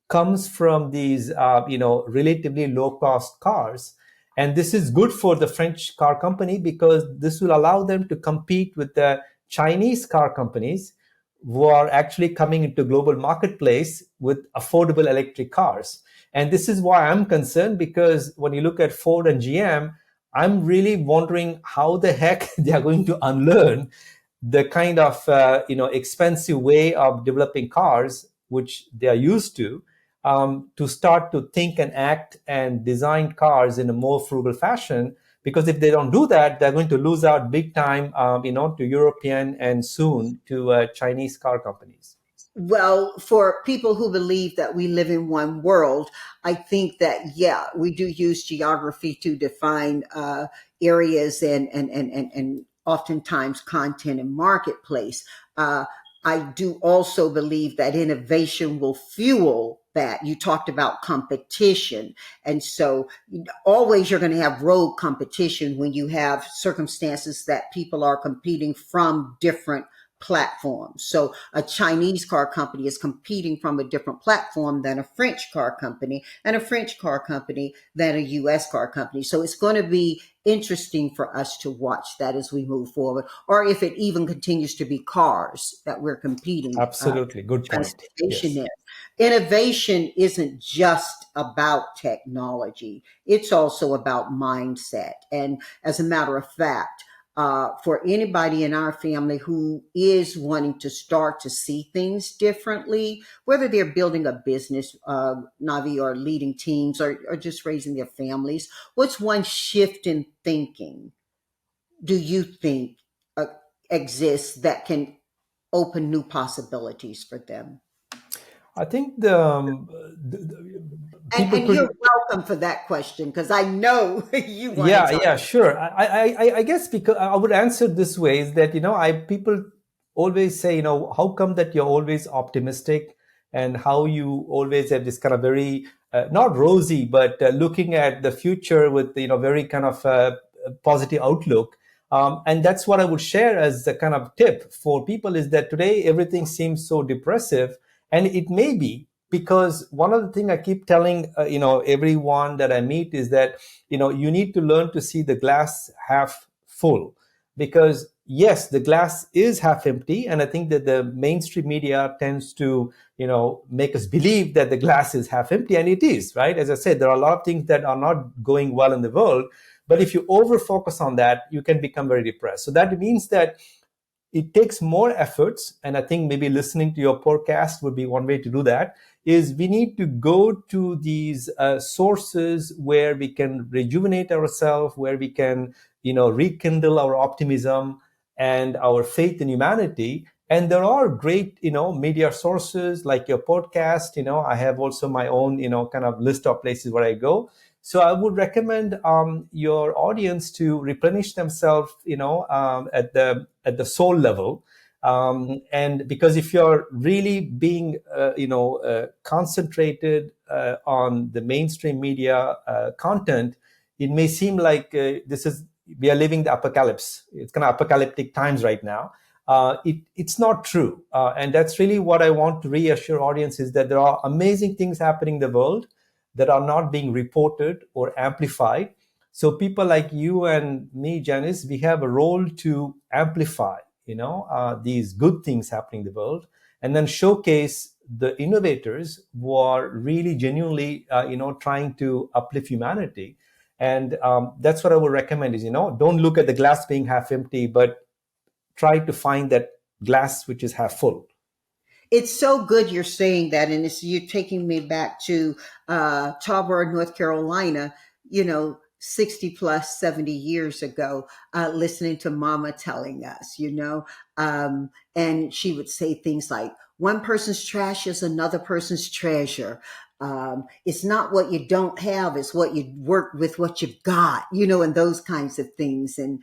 comes from these, relatively low cost cars. And this is good for the French car company because this will allow them to compete with the Chinese car companies who are actually coming into global marketplace with affordable electric cars. And this is why I'm concerned, because when you look at Ford and GM, I'm really wondering how the heck they are going to unlearn the kind of expensive way of developing cars which they are used to start to think and act and design cars in a more frugal fashion. Because if they don't do that, they're going to lose out big time, to European and soon to Chinese car companies. Well, for people who believe that we live in one world, I think that, yeah, we do use geography to define areas and oftentimes content and marketplace. I do also believe that innovation will fuel that. You talked about competition. And so always you're going to have road competition when you have circumstances that people are competing from different platforms. So a Chinese car company is competing from a different platform than a French car company, and a French car company than a US car company. So it's going to be interesting for us to watch that as we move forward, or if it even continues to be cars that we're competing Absolutely. Good point. transportation Yes. in. Innovation isn't just about technology. It's also about mindset. And as a matter of fact, for anybody in our family who is wanting to start to see things differently, whether they're building a business, Navi, or leading teams, or just raising their families, what's one shift in thinking do you think uh, exists that can open new possibilities for them? I think people And you're could. welcome for that question because I know you want to Yeah, talk. yeah, sure. I guess because I would answer this way is that, I people always say, how come that you're always optimistic, and how you always have this kind of very not rosy, but looking at the future with, very kind of positive outlook. And that's what I would share as a kind of tip for people is that today everything seems so depressive, and it may be because one of the things I keep telling, everyone that I meet is that, you need to learn to see the glass half full, because yes, the glass is half empty. And I think that the mainstream media tends to, make us believe that the glass is half empty, and it is, right? As I said, there are a lot of things that are not going well in the world. But if you over focus on that, you can become very depressed. So that means that it takes more efforts, and I think maybe listening to your podcast would be one way to do that. Is we need to go to these sources where we can rejuvenate ourselves, where we can rekindle our optimism and our faith in humanity. And there are great media sources like your podcast. I have also my own kind of list of places where I go. So I would recommend your audience to replenish themselves, at the soul level, and because if you're really being, concentrated on the mainstream media content, it may seem like this is, we are living the apocalypse. It's kind of apocalyptic times right now. It's not true. And that's really what I want to reassure audience is that there are amazing things happening in the world that are not being reported or amplified. So people like you and me, Janice, we have a role to amplify, these good things happening in the world, and then showcase the innovators who are really genuinely, trying to uplift humanity. And that's what I would recommend is, don't look at the glass being half empty, but try to find that glass which is half full. It's so good you're saying that, and you're taking me back to Tarboro, North Carolina. 60 plus 70 years ago, listening to Mama telling us, and she would say things like, "One person's trash is another person's treasure." It's not what you don't have; it's what you work with, what you've got, and those kinds of things. And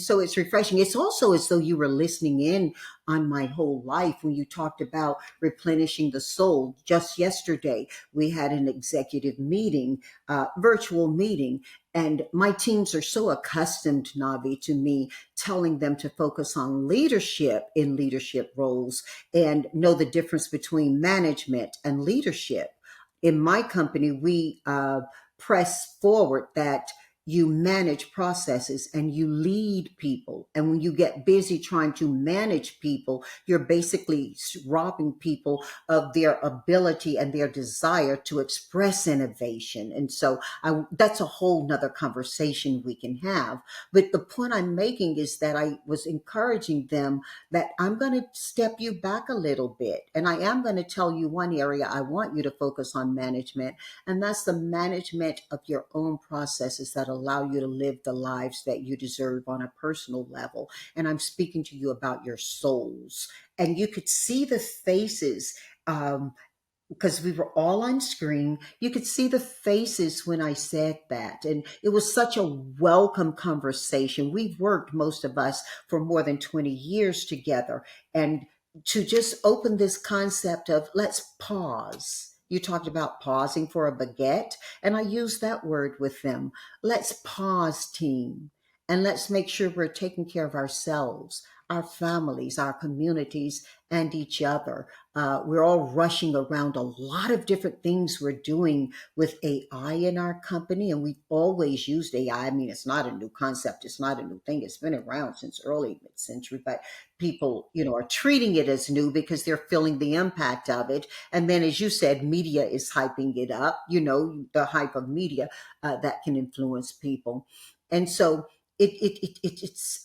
so it's refreshing. It's also as though you were listening in on my whole life when you talked about replenishing the soul. Just yesterday, we had an executive meeting, virtual meeting, and my teams are so accustomed, Navi, to me telling them to focus on leadership in leadership roles and know the difference between management and leadership. In my company, we press forward that you manage processes and you lead people. And when you get busy trying to manage people, you're basically robbing people of their ability and their desire to express innovation. And so that's a whole nother conversation we can have. But the point I'm making is that I was encouraging them that I'm going to step you back a little bit. And I am going to tell you one area I want you to focus on management, and that's the management of your own processes that allow you to live the lives that you deserve on a personal level. And I'm speaking to you about your souls. And you could see the faces. Because we were all on screen, you could see the faces when I said that. And it was such a welcome conversation. We've worked, most of us, for more than 20 years together. And to just open this concept of let's pause. You talked about pausing for a baguette, and I used that word with them. Let's pause, team, and let's make sure we're taking care of ourselves, our families, our communities, and each other. We're all rushing around a lot of different things we're doing with AI in our company, and we've always used AI. I mean, it's not a new concept, it's not a new thing. It's been around since early mid-century, but people, are treating it as new because they're feeling the impact of it. And then, as you said, media is hyping it up. The hype of media that can influence people, and so it's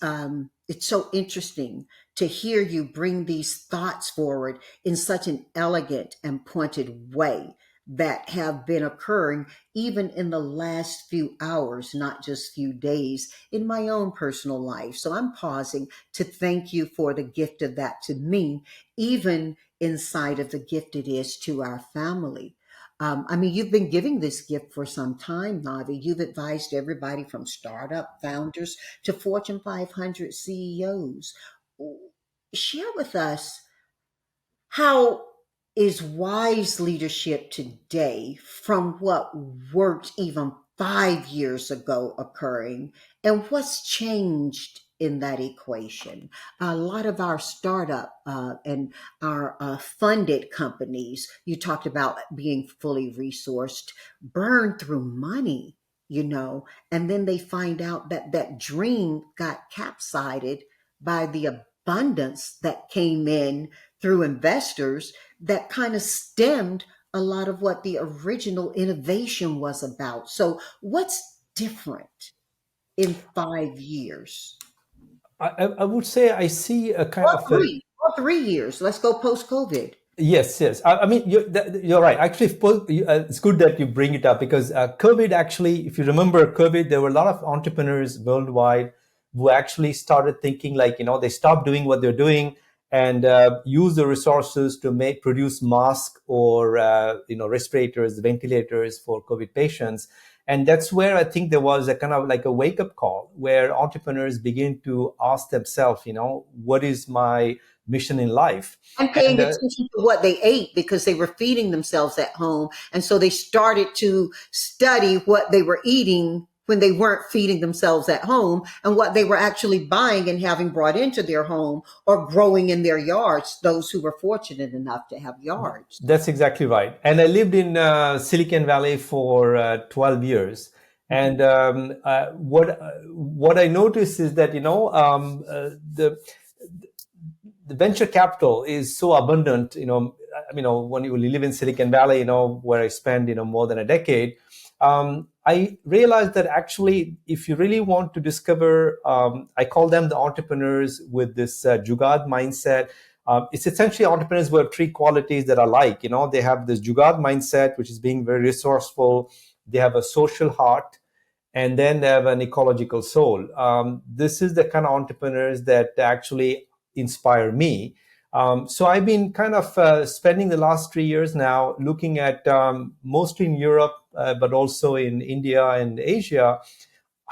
so interesting to hear you bring these thoughts forward in such an elegant and pointed way that have been occurring even in the last few hours, not just few days, in my own personal life. So I'm pausing to thank you for the gift of that to me, even inside of the gift it is to our family. I mean, you've been giving this gift for some time, Navi. You've advised everybody from startup founders to Fortune 500 CEOs. Share with us, how is wise leadership today from what worked even 5 years ago occurring, and what's changed in that equation? A lot of our startup and our funded companies, you talked about being fully resourced, burn through money, and then they find out that that dream got capsized by the abundance that came in through investors that kind of stemmed a lot of what the original innovation was about. So, what's different in 5 years? I would say I see a kind Or of a three, or 3 years. Let's go post COVID. yes, yes. I mean, you're right. Actually, it's good that you bring it up because COVID actually, if you remember COVID, there were a lot of entrepreneurs worldwide who actually started thinking like, they stopped doing what they're doing and use the resources to produce masks or, respirators, ventilators for COVID patients. And that's where I think there was a kind of like a wake up call where entrepreneurs begin to ask themselves, what is my mission in life? And paying And attention to what they ate because they were feeding themselves at home. And so they started to study what they were eating when they weren't feeding themselves at home, and what they were actually buying and having brought into their home or growing in their yards, those who were fortunate enough to have yards. That's exactly right. And I lived in Silicon Valley for 12 years. And what I noticed is that, the venture capital is so abundant, when you live in Silicon Valley, where I spent, more than a decade, I realized that actually, if you really want to discover, I call them the entrepreneurs with this Jugaad mindset. It's essentially entrepreneurs who have three qualities that are like, they have this Jugaad mindset, which is being very resourceful. They have a social heart, and then they have an ecological soul. This is the kind of entrepreneurs that actually inspire me. So I've been kind of spending the last 3 years now looking at mostly in Europe, but also in India and Asia,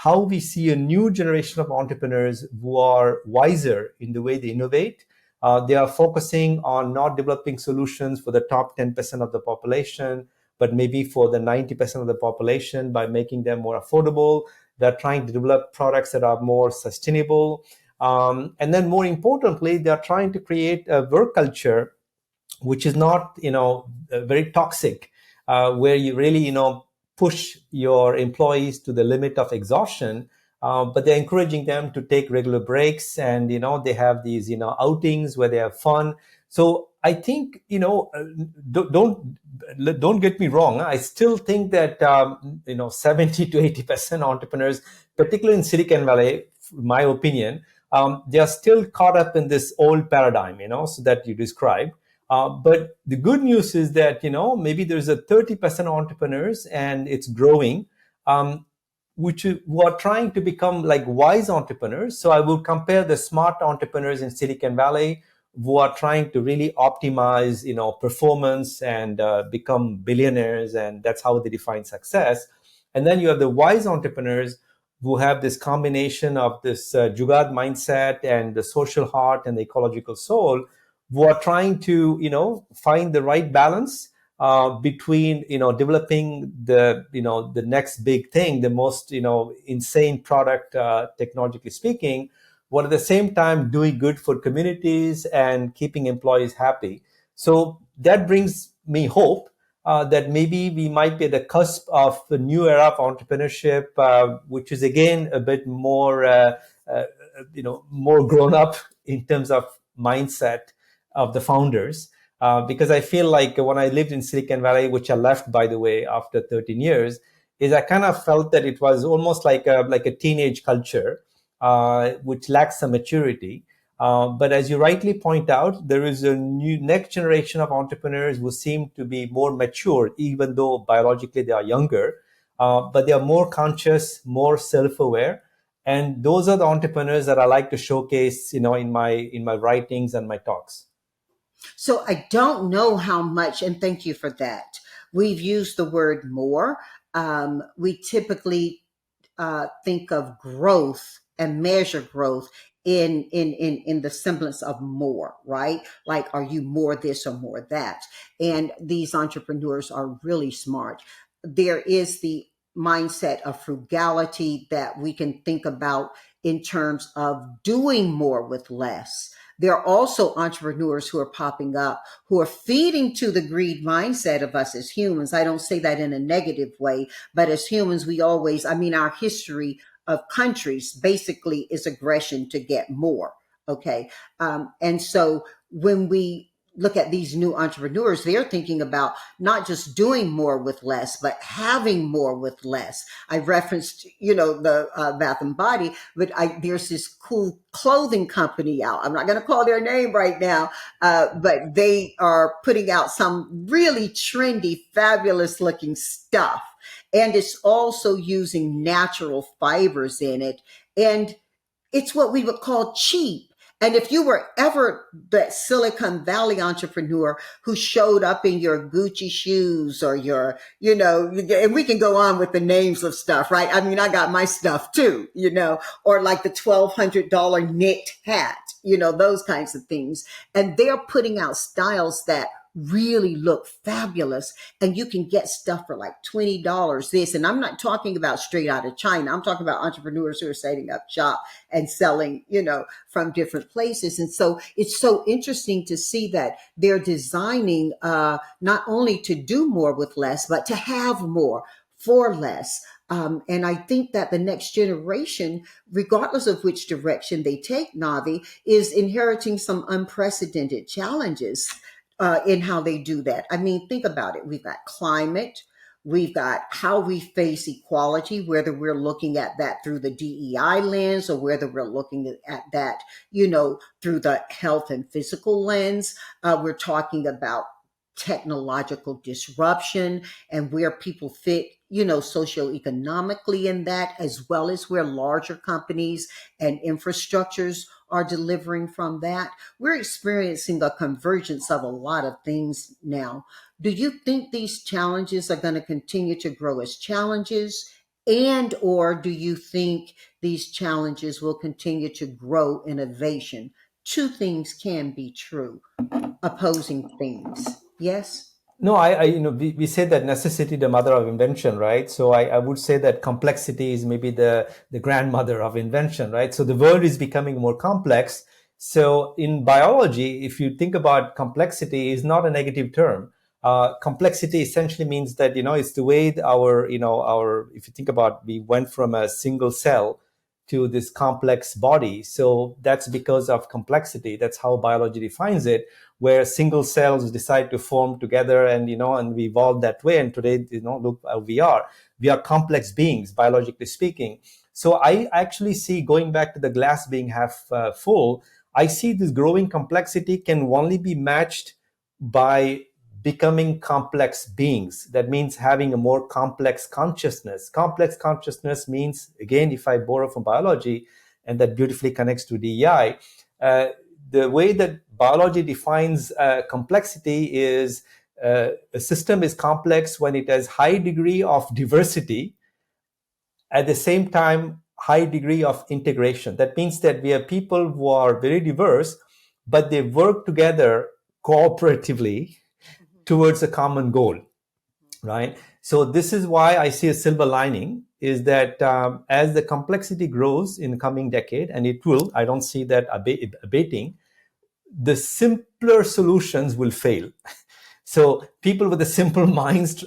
how we see a new generation of entrepreneurs who are wiser in the way they innovate. They are focusing on not developing solutions for the top 10% of the population, but maybe for the 90% of the population by making them more affordable. They're trying to develop products that are more sustainable. And then more importantly, they're trying to create a work culture which is not, very toxic, where you really, push your employees to the limit of exhaustion. But they're encouraging them to take regular breaks, and they have these outings where they have fun. So I think don't get me wrong. I still think that 70 to 80% entrepreneurs, particularly in Silicon Valley, my opinion, they are still caught up in this old paradigm, so that you described. But the good news is that, maybe there's a 30% entrepreneurs, and it's growing, who are trying to become like wise entrepreneurs. So I will compare the smart entrepreneurs in Silicon Valley who are trying to really optimize, performance and become billionaires, and that's how they define success. And then you have the wise entrepreneurs who have this combination of this Jugaad mindset and the social heart and the ecological soul, who are trying to, find the right balance between, developing the next big thing, the most, insane product, technologically speaking, while at the same time doing good for communities and keeping employees happy. So that brings me hope that maybe we might be at the cusp of a new era of entrepreneurship, which is again a bit more, more grown up in terms of mindset of the founders. Because I feel like when I lived in Silicon Valley, which I left, by the way, after 13 years, is I kind of felt that it was almost like a teenage culture, which lacks some maturity. But as you rightly point out, there is a new next generation of entrepreneurs who seem to be more mature, even though biologically they are younger. But they are more conscious, more self-aware. And those are the entrepreneurs that I like to showcase, in my writings and my talks. So I don't know how much, and thank you for that. We've used the word more. We typically think of growth and measure growth in the semblance of more, right? Like, are you more this or more that? And these entrepreneurs are really smart. There is the mindset of frugality that we can think about in terms of doing more with less. There are also entrepreneurs who are popping up who are feeding to the greed mindset of us as humans. I don't say that in a negative way, but as humans, we always, our history of countries basically is aggression to get more. Okay. And so when we look at these new entrepreneurs, they're thinking about not just doing more with less, but having more with less. I referenced, the Bath and Body, but there's this cool clothing company out. I'm not going to call their name right now, but they are putting out some really trendy, fabulous looking stuff. And it's also using natural fibers in it. And it's what we would call cheap. And if you were ever that Silicon Valley entrepreneur who showed up in your Gucci shoes or your, and we can go on with the names of stuff, right? I got my stuff too, or like the $1,200 knit hat, those kinds of things. And they're putting out styles that really look fabulous, and you can get stuff for like $20 this. And I'm not talking about straight out of China. I'm talking about entrepreneurs who are setting up shop and selling, from different places. And so it's so interesting to see that they're designing not only to do more with less, but to have more for less. And I think that the next generation, regardless of which direction they take, Navi, is inheriting some unprecedented challenges in how they do that. I mean, think about it. We've got climate. We've got how we face equality, whether we're looking at that through the DEI lens or whether we're looking at that, through the health and physical lens. We're talking about technological disruption and where people fit, socioeconomically in that, as well as where larger companies and infrastructures are delivering from that. We're experiencing a convergence of a lot of things now. Do you think these challenges are going to continue to grow as challenges? And or do you think these challenges will continue to grow innovation? Two things can be true, opposing things. Yes? No, we say that necessity, the mother of invention, right? So I would say that complexity is maybe the grandmother of invention, right? So the world is becoming more complex. So in biology, if you think about complexity, is not a negative term. Complexity essentially means that, it's the way if you think about, we went from a single cell to this complex body. So that's because of complexity. That's how biology defines it, where single cells decide to form together and we evolved that way. And today, look how we are. We are complex beings, biologically speaking. So I actually see, going back to the glass being half full, I see this growing complexity can only be matched by becoming complex beings. That means having a more complex consciousness. Complex consciousness means, again, if I borrow from biology, and that beautifully connects to DEI, the way that biology defines complexity is a system is complex when it has high degree of diversity, at the same time, high degree of integration. That means that we have people who are very diverse, but they work together cooperatively towards a common goal, right? So this is why I see a silver lining is that as the complexity grows in the coming decade, and it will, I don't see that abating, the simpler solutions will fail. So people with the simple minds,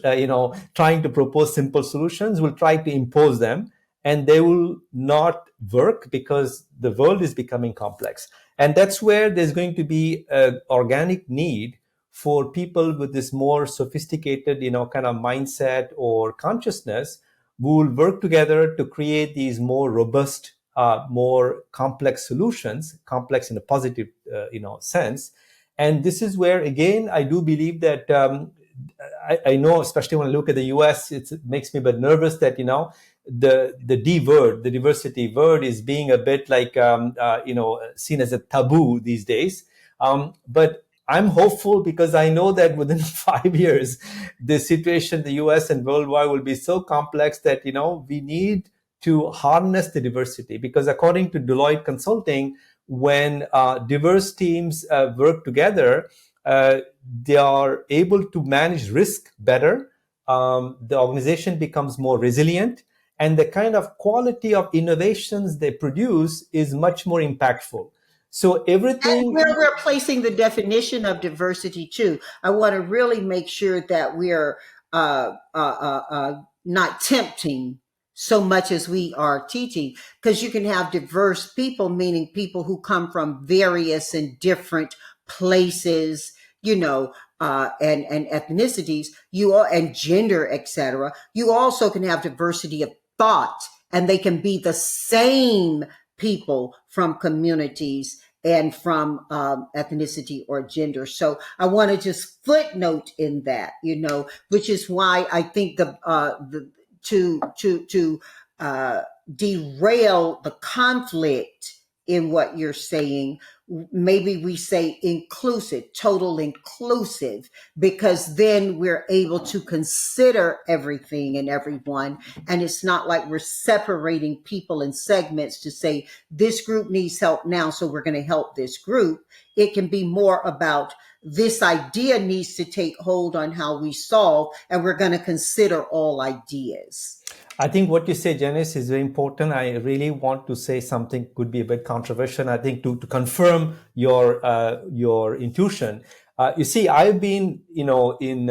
trying to propose simple solutions will try to impose them, and they will not work because the world is becoming complex. And that's where there's going to be an organic need for people with this more sophisticated, kind of mindset or consciousness who will work together to create these more robust, more complex solutions, complex in a positive, sense. And this is where, again, I do believe that I know, especially when I look at the US, it makes me a bit nervous that, the D word, the diversity word, is being a bit like, seen as a taboo these days. But I'm hopeful because I know that within 5 years, the situation in the US and worldwide will be so complex that, we need to harness the diversity. Because according to Deloitte Consulting, when diverse teams work together, they are able to manage risk better. The organization becomes more resilient, and the kind of quality of innovations they produce is much more impactful. So everything. And where we're placing the definition of diversity too, I want to really make sure that we're not tempting so much as we are teaching, because you can have diverse people, meaning people who come from various and different places, and ethnicities, and gender, etc. You also can have diversity of thought, and they can be the same people from communities and from ethnicity or gender. So I want to just footnote in that, which is why I think to derail the conflict in what you're saying, maybe we say inclusive, total inclusive, because then we're able to consider everything and everyone. And it's not like we're separating people in segments to say this group needs help now, so we're going to help this group. It can be more about this idea needs to take hold on how we solve, and we're going to consider all ideas. I think what you say, Janice, is very important. I really want to say something could be a bit controversial. I think to confirm your intuition, you see, I've been in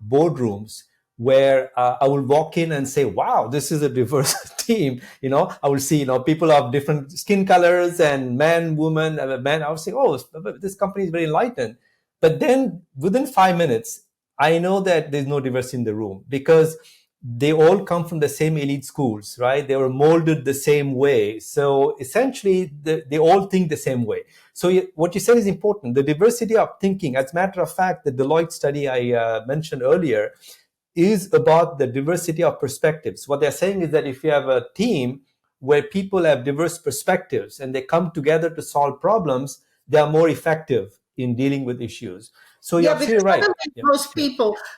boardrooms where I will walk in and say, "Wow, this is a diverse team." I will see people of different skin colors and man, woman, man. I will say, "Oh, this company is very enlightened." But then within 5 minutes, I know that there's no diversity in the room because they all come from the same elite schools, right? They were molded the same way. So essentially, they all think the same way. So what you said is important. The diversity of thinking, as a matter of fact, the Deloitte study I mentioned earlier is about the diversity of perspectives. What they're saying is that if you have a team where people have diverse perspectives and they come together to solve problems, they are more effective in dealing with issues. So you're Yeah, because absolutely right. Yeah.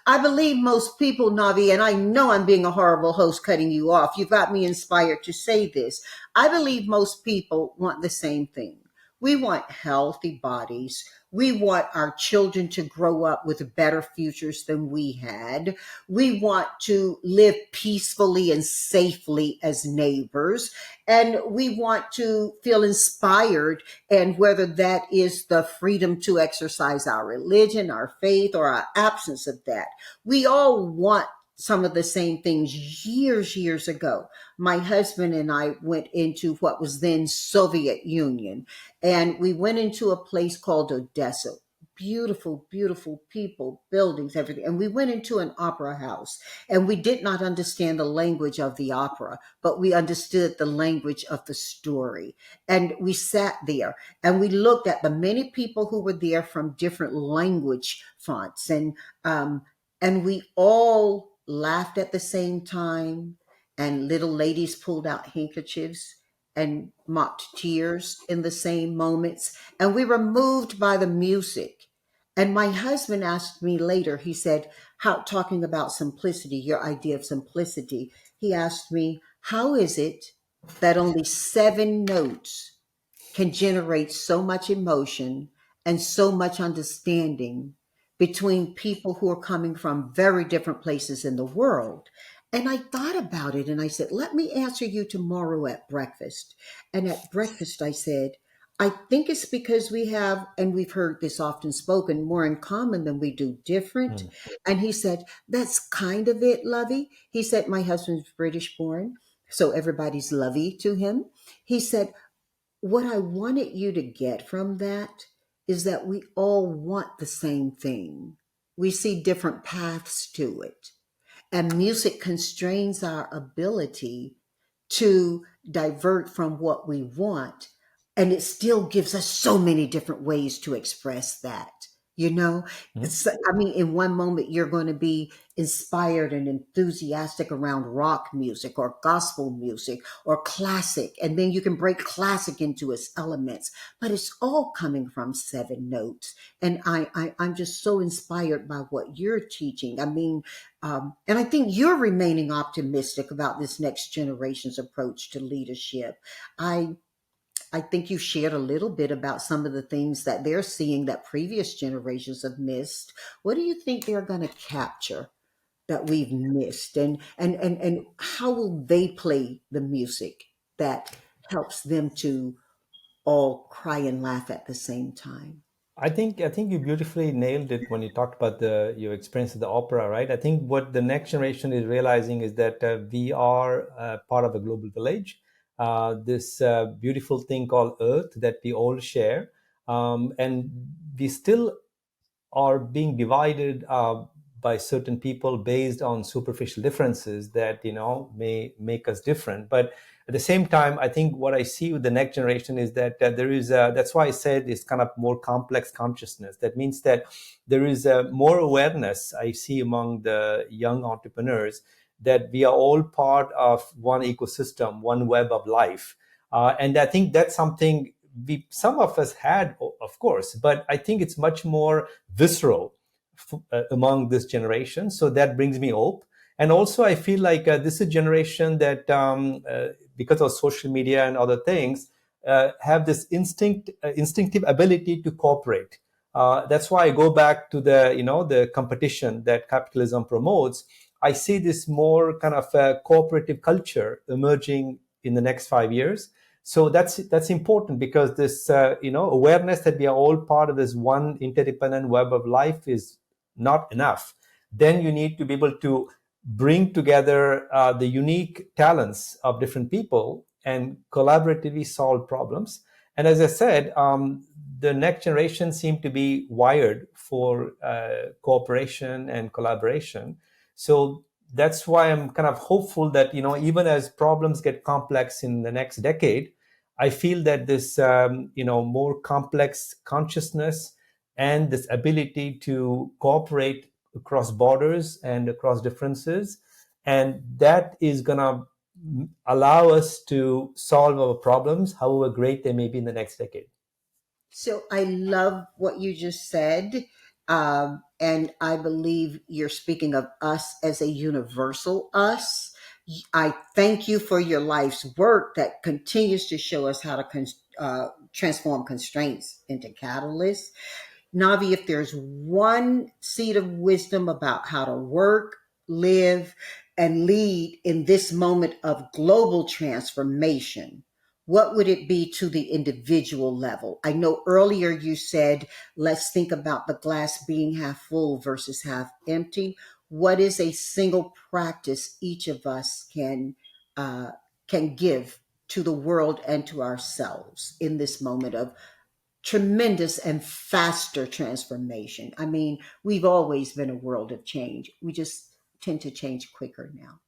I believe most people, Navi, and I know I'm being a horrible host cutting you off. You got me inspired to say this. I believe most people want the same thing. We want healthy bodies. We want our children to grow up with better futures than we had. We want to live peacefully and safely as neighbors. And we want to feel inspired, and whether that is the freedom to exercise our religion, our faith, or our absence of that. We all want some of the same things. Years ago, my husband and I went into what was then Soviet Union, and we went into a place called Odessa. Beautiful, beautiful people, buildings, everything. And we went into an opera house, and we did not understand the language of the opera, but we understood the language of the story. And we sat there and we looked at the many people who were there from different language fonts, and we all laughed at the same time. And little ladies pulled out handkerchiefs and mocked tears in the same moments. And we were moved by the music. And my husband asked me later, he said, how, talking about simplicity, your idea of simplicity, he asked me, how is it that only 7 notes can generate so much emotion and so much understanding between people who are coming from very different places in the world? And I thought about it and I said, let me answer you tomorrow at breakfast. And at breakfast, I said, I think it's because we have, and we've heard this often spoken, more in common than we do different. And he said, that's kind of it, Lovey. He said, my husband's British born, so everybody's Lovey to him. He said, what I wanted you to get from that is that we all want the same thing. We see different paths to it. And music constrains our ability to divert from what we want. And it still gives us so many different ways to express that. I mean, in one moment, you're going to be inspired and enthusiastic around rock music or gospel music or classic. And then you can break classic into its elements, but it's all coming from 7 notes. And I'm just so inspired by what you're teaching. I mean, and I think you're remaining optimistic about this next generation's approach to leadership. I think you shared a little bit about some of the things that they're seeing that previous generations have missed. What do you think they're going to capture that we've missed? And how will they play the music that helps them to all cry and laugh at the same time? I think you beautifully nailed it when you talked about your experience at the opera, right? I think what the next generation is realizing is that we are part of a global village, this beautiful thing called Earth that we all share, and we still are being divided by certain people based on superficial differences that may make us different. But at the same time, I think what I see with the next generation is that there is that's why I said it's kind of more complex consciousness. That means that there is more awareness I see among the young entrepreneurs that we are all part of one ecosystem, one web of life. And I think that's something some of us had, of course, but I think it's much more visceral among this generation. So that brings me hope. And also, I feel like this is a generation that, because of social media and other things, have this instinctive ability to cooperate. That's why I go back to the competition that capitalism promotes. I see this more kind of a cooperative culture emerging in the next 5 years. So that's important, because this awareness that we are all part of this one interdependent web of life is not enough. Then you need to be able to bring together the unique talents of different people and collaboratively solve problems. And as I said, the next generation seem to be wired for cooperation and collaboration. So that's why I'm kind of hopeful that, even as problems get complex in the next decade, I feel that this more complex consciousness and this ability to cooperate across borders and across differences, and that is going to allow us to solve our problems, however great they may be in the next decade. So I love what you just said. And I believe you're speaking of us as a universal us. I thank you for your life's work that continues to show us how to transform constraints into catalysts. Navi, if there's one seed of wisdom about how to work, live, and lead in this moment of global transformation, what would it be to the individual level? I know earlier you said, let's think about the glass being half full versus half empty. What is a single practice each of us can give to the world and to ourselves in this moment of tremendous and faster transformation? I mean, we've always been a world of change. We just tend to change quicker now.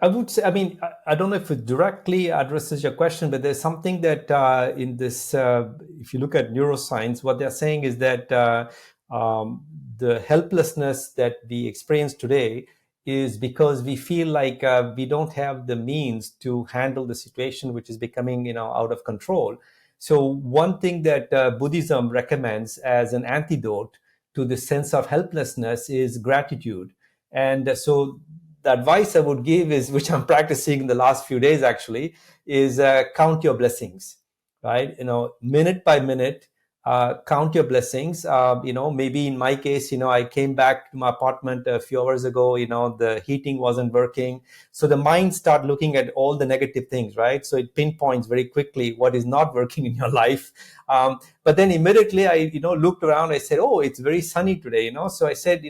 I would say, I mean, I don't know if it directly addresses your question, but there's something that in this, if you look at neuroscience, what they're saying is that the helplessness that we experience today is because we feel like we don't have the means to handle the situation, which is becoming, out of control. So one thing that Buddhism recommends as an antidote to the sense of helplessness is gratitude. And so the advice I would give is, which I'm practicing in the last few days actually, is count your blessings, right? Minute by minute, count your blessings. Maybe in my case, I came back to my apartment a few hours ago, the heating wasn't working. So the mind start looking at all the negative things, right? So it pinpoints very quickly what is not working in your life. But then immediately I, looked around, I said, oh, it's very sunny today, So I said,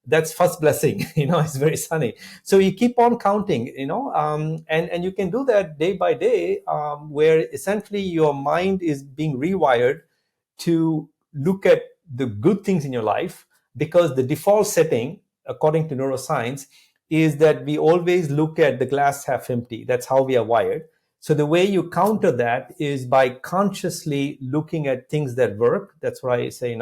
that's first blessing. It's very sunny. So you keep on counting, and you can do that day by day, where essentially your mind is being rewired to look at the good things in your life, because the default setting, according to neuroscience, is that we always look at the glass half empty. That's how we are wired. So the way you counter that is by consciously looking at things that work. That's why I say,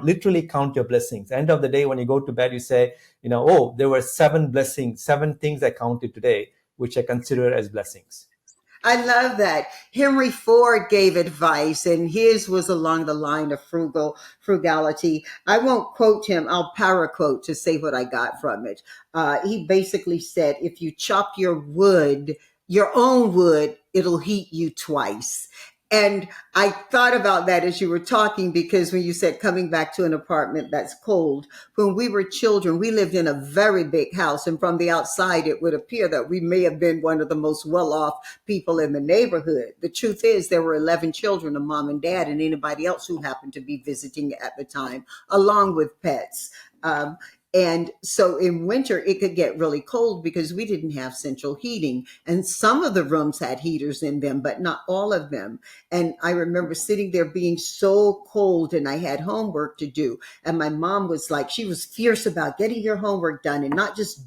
literally count your blessings. End of the day, when you go to bed, you say, oh, there were 7 blessings, 7 things I counted today, which I consider as blessings. I love that. Henry Ford gave advice, and his was along the line of frugality. I won't quote him. I'll paraquote to say what I got from it. He basically said, if you chop your own wood, it'll heat you twice. And I thought about that as you were talking, because when you said coming back to an apartment that's cold, when we were children, we lived in a very big house. And from the outside, it would appear that we may have been one of the most well-off people in the neighborhood. The truth is, there were 11 children, a mom and dad, and anybody else who happened to be visiting at the time, along with pets. And so in winter, it could get really cold because we didn't have central heating. And some of the rooms had heaters in them, but not all of them. And I remember sitting there being so cold, and I had homework to do. And my mom was like, she was fierce about getting your homework done and not just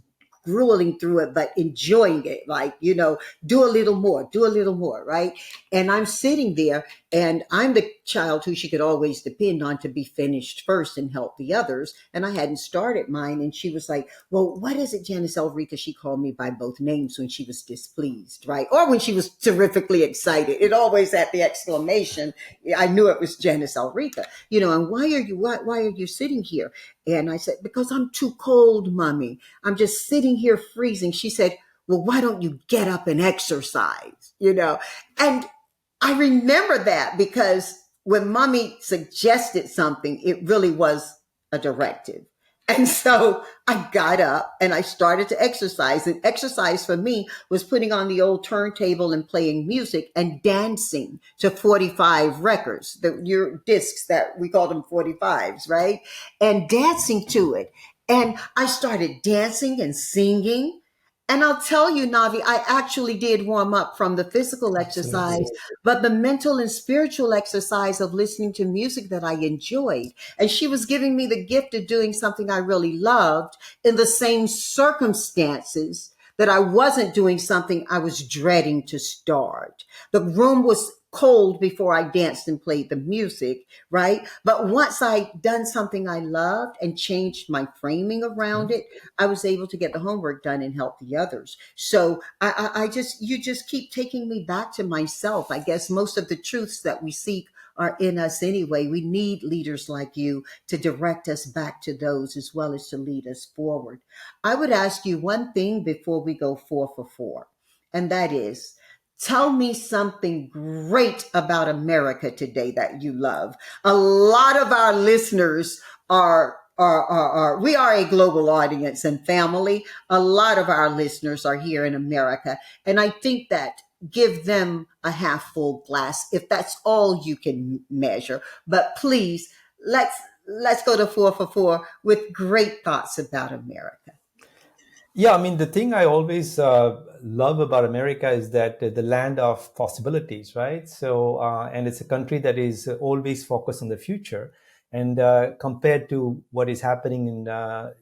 grueling through it, but enjoying it. Like, do a little more, right? And I'm sitting there, and I'm the child who she could always depend on to be finished first and help the others. And I hadn't started mine. And she was like, well, what is it, Janice Elrica? She called me by both names when she was displeased, right? Or when she was terrifically excited. It always had the exclamation. I knew it was Janice Elrica, and why are you sitting here? And I said, because I'm too cold, Mommy. I'm just sitting here freezing. She said, well, why don't you get up and exercise? And I remember that because when mommy suggested something, it really was a directive. And so I got up and I started to exercise. And exercise for me was putting on the old turntable and playing music and dancing to 45 records, your discs that we call them 45s, right? And dancing to it. And I started dancing and singing. And I'll tell you, Navi, I actually did warm up from the physical exercise, Absolutely. but the mental and spiritual exercise of listening to music that I enjoyed. And she was giving me the gift of doing something I really loved in the same circumstances that I wasn't doing something I was dreading to start. The room was cold before I danced and played the music, right? But once I'd done something I loved and changed my framing around it, I was able to get the homework done and help the others. So I just, you just keep taking me back to myself. I guess most of the truths that we seek are in us anyway. We need leaders like you to direct us back to those as well as to lead us forward. I would ask you one thing before we go 4 for 4, and that is, tell me something great about America today that you love. A lot of our listeners we are a global audience and family. A lot of our listeners are here in America. And I think that give them a half full glass if that's all you can measure. But please, let's go to 4 for 4 with great thoughts about America. Yeah, I mean, the thing I always love about America is that the land of possibilities, right? So, and it's a country that is always focused on the future. And compared to what is happening in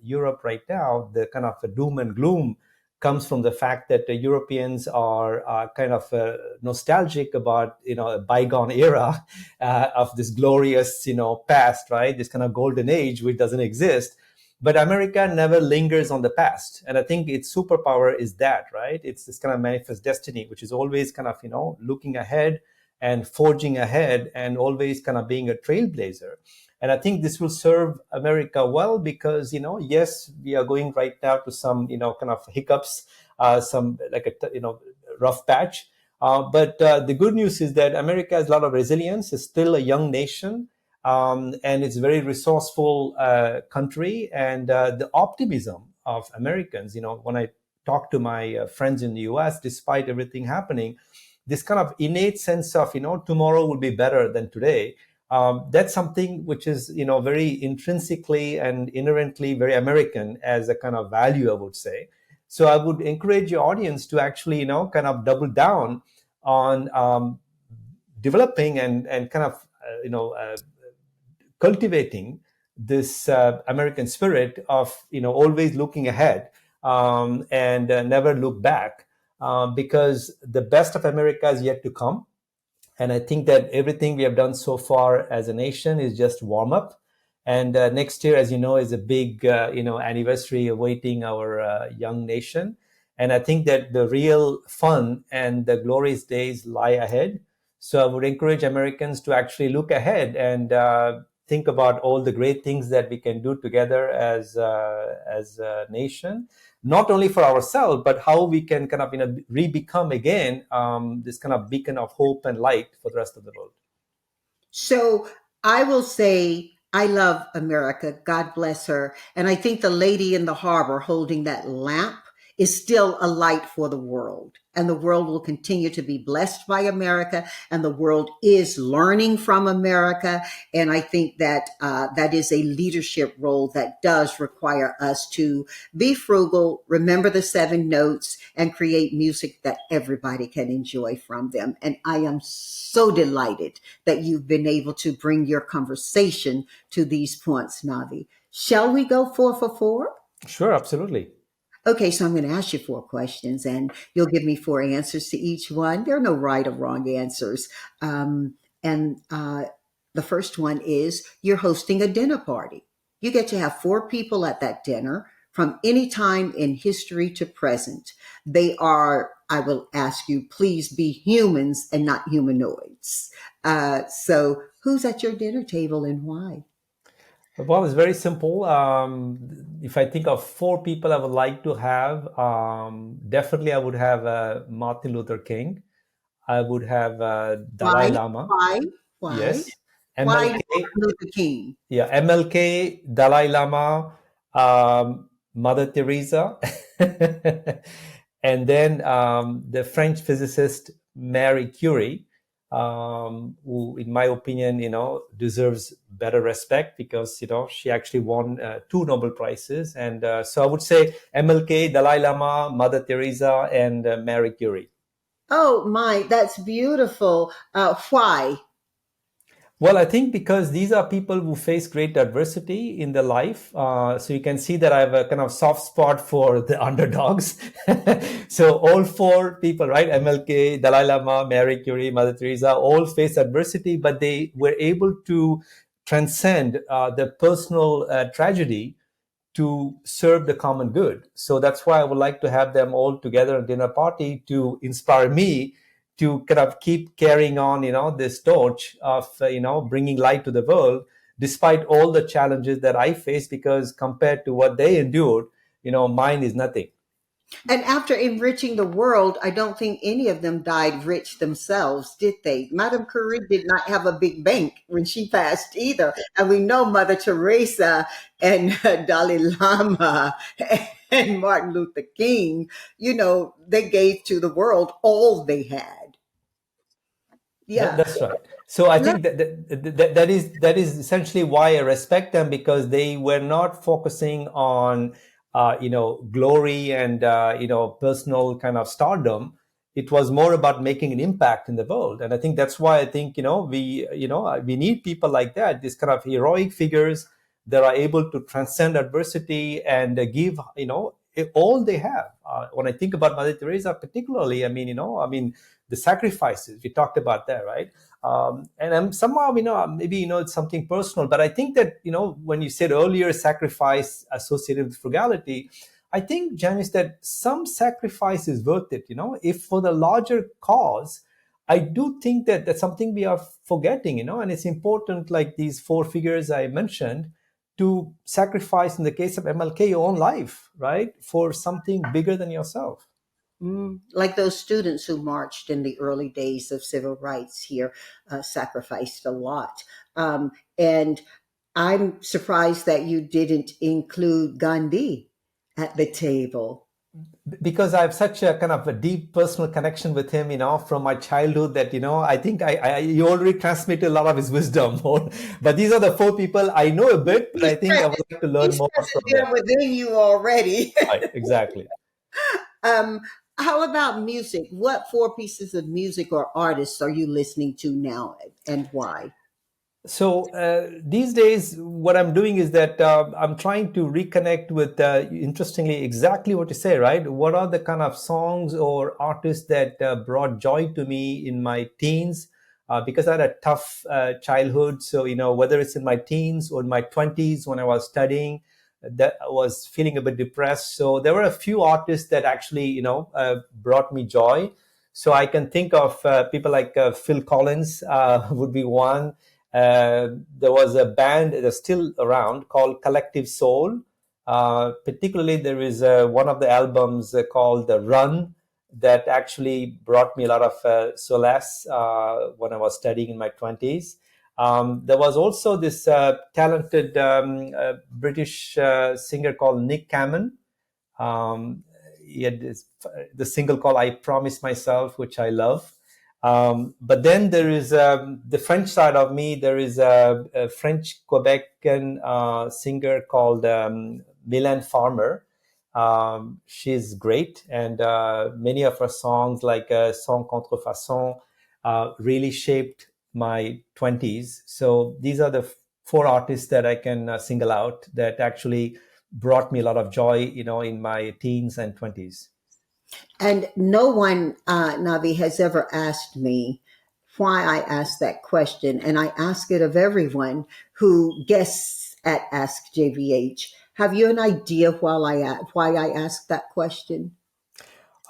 Europe right now, the kind of doom and gloom comes from the fact that the Europeans are kind of nostalgic about, a bygone era of this glorious, past, right? This kind of golden age, which doesn't exist. But America never lingers on the past. And I think its superpower is that, right? It's this kind of manifest destiny, which is always kind of, looking ahead and forging ahead and always kind of being a trailblazer. And I think this will serve America well because, yes, we are going right now to some, kind of hiccups, some like a, rough patch. But the good news is that America has a lot of resilience. It's still a young nation, and it's a very resourceful country. And the optimism of Americans, when I talk to my friends in the US, despite everything happening, this kind of innate sense of, tomorrow will be better than today. That's something which is, very intrinsically and inherently very American as a kind of value, I would say. So I would encourage your audience to actually, kind of double down on developing and kind of, cultivating this American spirit of always looking ahead, and never look back, because the best of America is yet to come. And I think that everything we have done so far as a nation is just warm up. And next year, as you know, is a big anniversary awaiting our young nation. And I think that the real fun and the glorious days lie ahead. So I would encourage Americans to actually look ahead and think about all the great things that we can do together as a nation, not only for ourselves, but how we can kind of re-become again this kind of beacon of hope and light for the rest of the world. So I will say, I love America. God bless her. And I think the lady in the harbor holding that lamp is still a light for the world. And the world will continue to be blessed by America. And the world is learning from America. And I think that that is a leadership role that does require us to be frugal, remember the 7 notes, and create music that everybody can enjoy from them. And I am so delighted that you've been able to bring your conversation to these points, Navi. Shall we go 4 for 4? Sure, absolutely. Okay, so I'm going to ask you 4 questions and you'll give me 4 answers to each one. There are no right or wrong answers. And the first one is, you're hosting a dinner party. You get to have 4 people at that dinner from any time in history to present. They are, I will ask you, please be humans and not humanoids. So who's at your dinner table and why? Well, it's very simple. If I think of 4 people I would like to have, definitely I would have Martin Luther King. I would have Dalai Why? Lama. Why? Why? Yes. Why MLK, Martin Luther King? yeah, MLK, Dalai Lama, Mother Teresa, and then the French physicist Marie Curie, who, in my opinion, deserves better respect because she actually won 2 Nobel Prizes, and so I would say MLK, Dalai Lama, Mother Teresa, and Marie Curie. Oh my, that's beautiful. Why? Well, I think because these are people who face great adversity in their life. So you can see that I have a kind of soft spot for the underdogs. So all 4 people, right? MLK, Dalai Lama, Marie Curie, Mother Teresa, all face adversity, but they were able to transcend the personal tragedy to serve the common good. So that's why I would like to have them all together at dinner party to inspire me to kind of keep carrying on, this torch of, bringing light to the world, despite all the challenges that I face, because compared to what they endured, mine is nothing. And after enriching the world, I don't think any of them died rich themselves, did they? Madame Curie did not have a big bank when she passed either. And we know Mother Teresa and Dalai Lama and Martin Luther King, they gave to the world all they had. Yeah. That's right. So I think that is essentially why I respect them, because they were not focusing on glory and personal kind of stardom. It was more about making an impact in the world, and I think that's why I think we need people like that, these kind of heroic figures that are able to transcend adversity and give all they have. When I think about Mother Teresa, particularly, I mean the sacrifices we talked about there, right? And I'm somehow, maybe it's something personal, but I think that when you said earlier sacrifice associated with frugality, I think, Janice, that some sacrifice is worth it. If for the larger cause, I do think that that's something we are forgetting. And it's important, like these 4 figures I mentioned, to sacrifice, in the case of MLK, your own life, right, for something bigger than yourself. Like those students who marched in the early days of civil rights here, sacrificed a lot. And I'm surprised that you didn't include Gandhi at the table. Because I have such a kind of a deep personal connection with him, from my childhood, that I think you already transmitted a lot of his wisdom. But these are the 4 people I know a bit, but I He's think I would present, like to learn he's more present from them. there within you already. Right, exactly. um, how about music? What 4 pieces of music or artists are you listening to now, and why? So these days, what I'm doing is that I'm trying to reconnect with, interestingly, exactly what you say, right? What are the kind of songs or artists that brought joy to me in my teens? Because I had a tough childhood. So, whether it's in my teens or in my 20s when I was studying, that I was feeling a bit depressed. So there were a few artists that actually, brought me joy. So I can think of people like Phil Collins would be one. There was a band that's still around called Collective Soul. Particularly, there is one of the albums called Run that actually brought me a lot of solace when I was studying in my 20s. There was also this talented British singer called Nick Cameron. Um, he had the single called I Promise Myself, which I love. But then there is the French side of me. There is a French Quebecan singer called Mylène Farmer. She's great, and many of her songs, like Sans Contrefaçon, really shaped my 20s. So these are the 4 artists that I can single out that actually brought me a lot of joy, in my teens and 20s. And no one, Navi, has ever asked me why I asked that question. And I ask it of everyone who guests at Ask JVH. Have you an idea why I asked that question?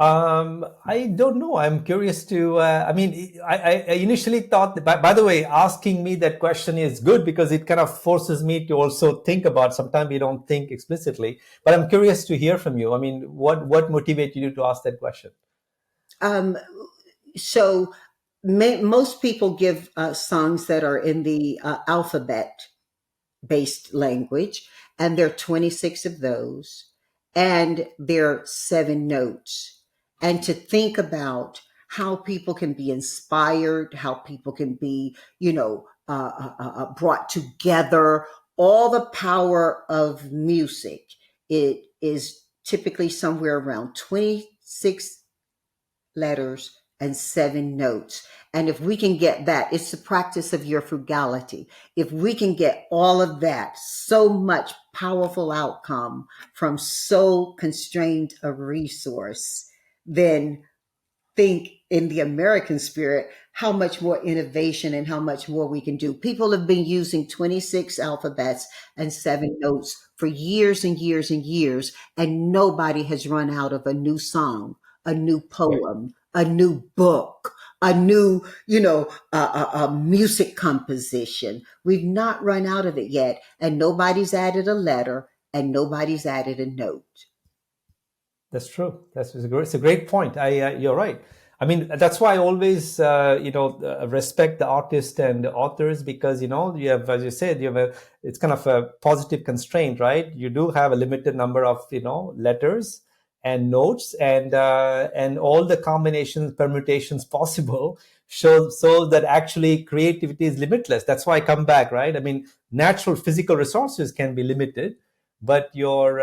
I don't know. I'm curious to. I initially thought. By the way, asking me that question is good because it kind of forces me to also think about. Sometimes we don't think explicitly, but I'm curious to hear from you. I mean, what motivated you to ask that question? Um, so most people give songs that are in the alphabet based language, and there are 26 of those, and there are 7 notes. And to think about how people can be inspired, how people can be, brought together, all the power of music. It is typically somewhere around 26 letters and 7 notes. And if we can get that, it's the practice of your frugality. If we can get all of that, so much powerful outcome from so constrained a resource, then think in the American spirit how much more innovation and how much more we can do. People have been using 26 alphabets and 7 notes for years and years and years, and nobody has run out of a new song, a new poem, a new book, a new, a music composition. We've not run out of it yet, and nobody's added a letter and nobody's added a note. That's true. It's a great point. You're right. I mean, that's why I always, respect the artists and the authors, because, you have, as you said, it's kind of a positive constraint, right? You do have a limited number of, letters and notes, and all the combinations, permutations possible, so that actually creativity is limitless. That's why I come back, right? I mean, natural physical resources can be limited, but your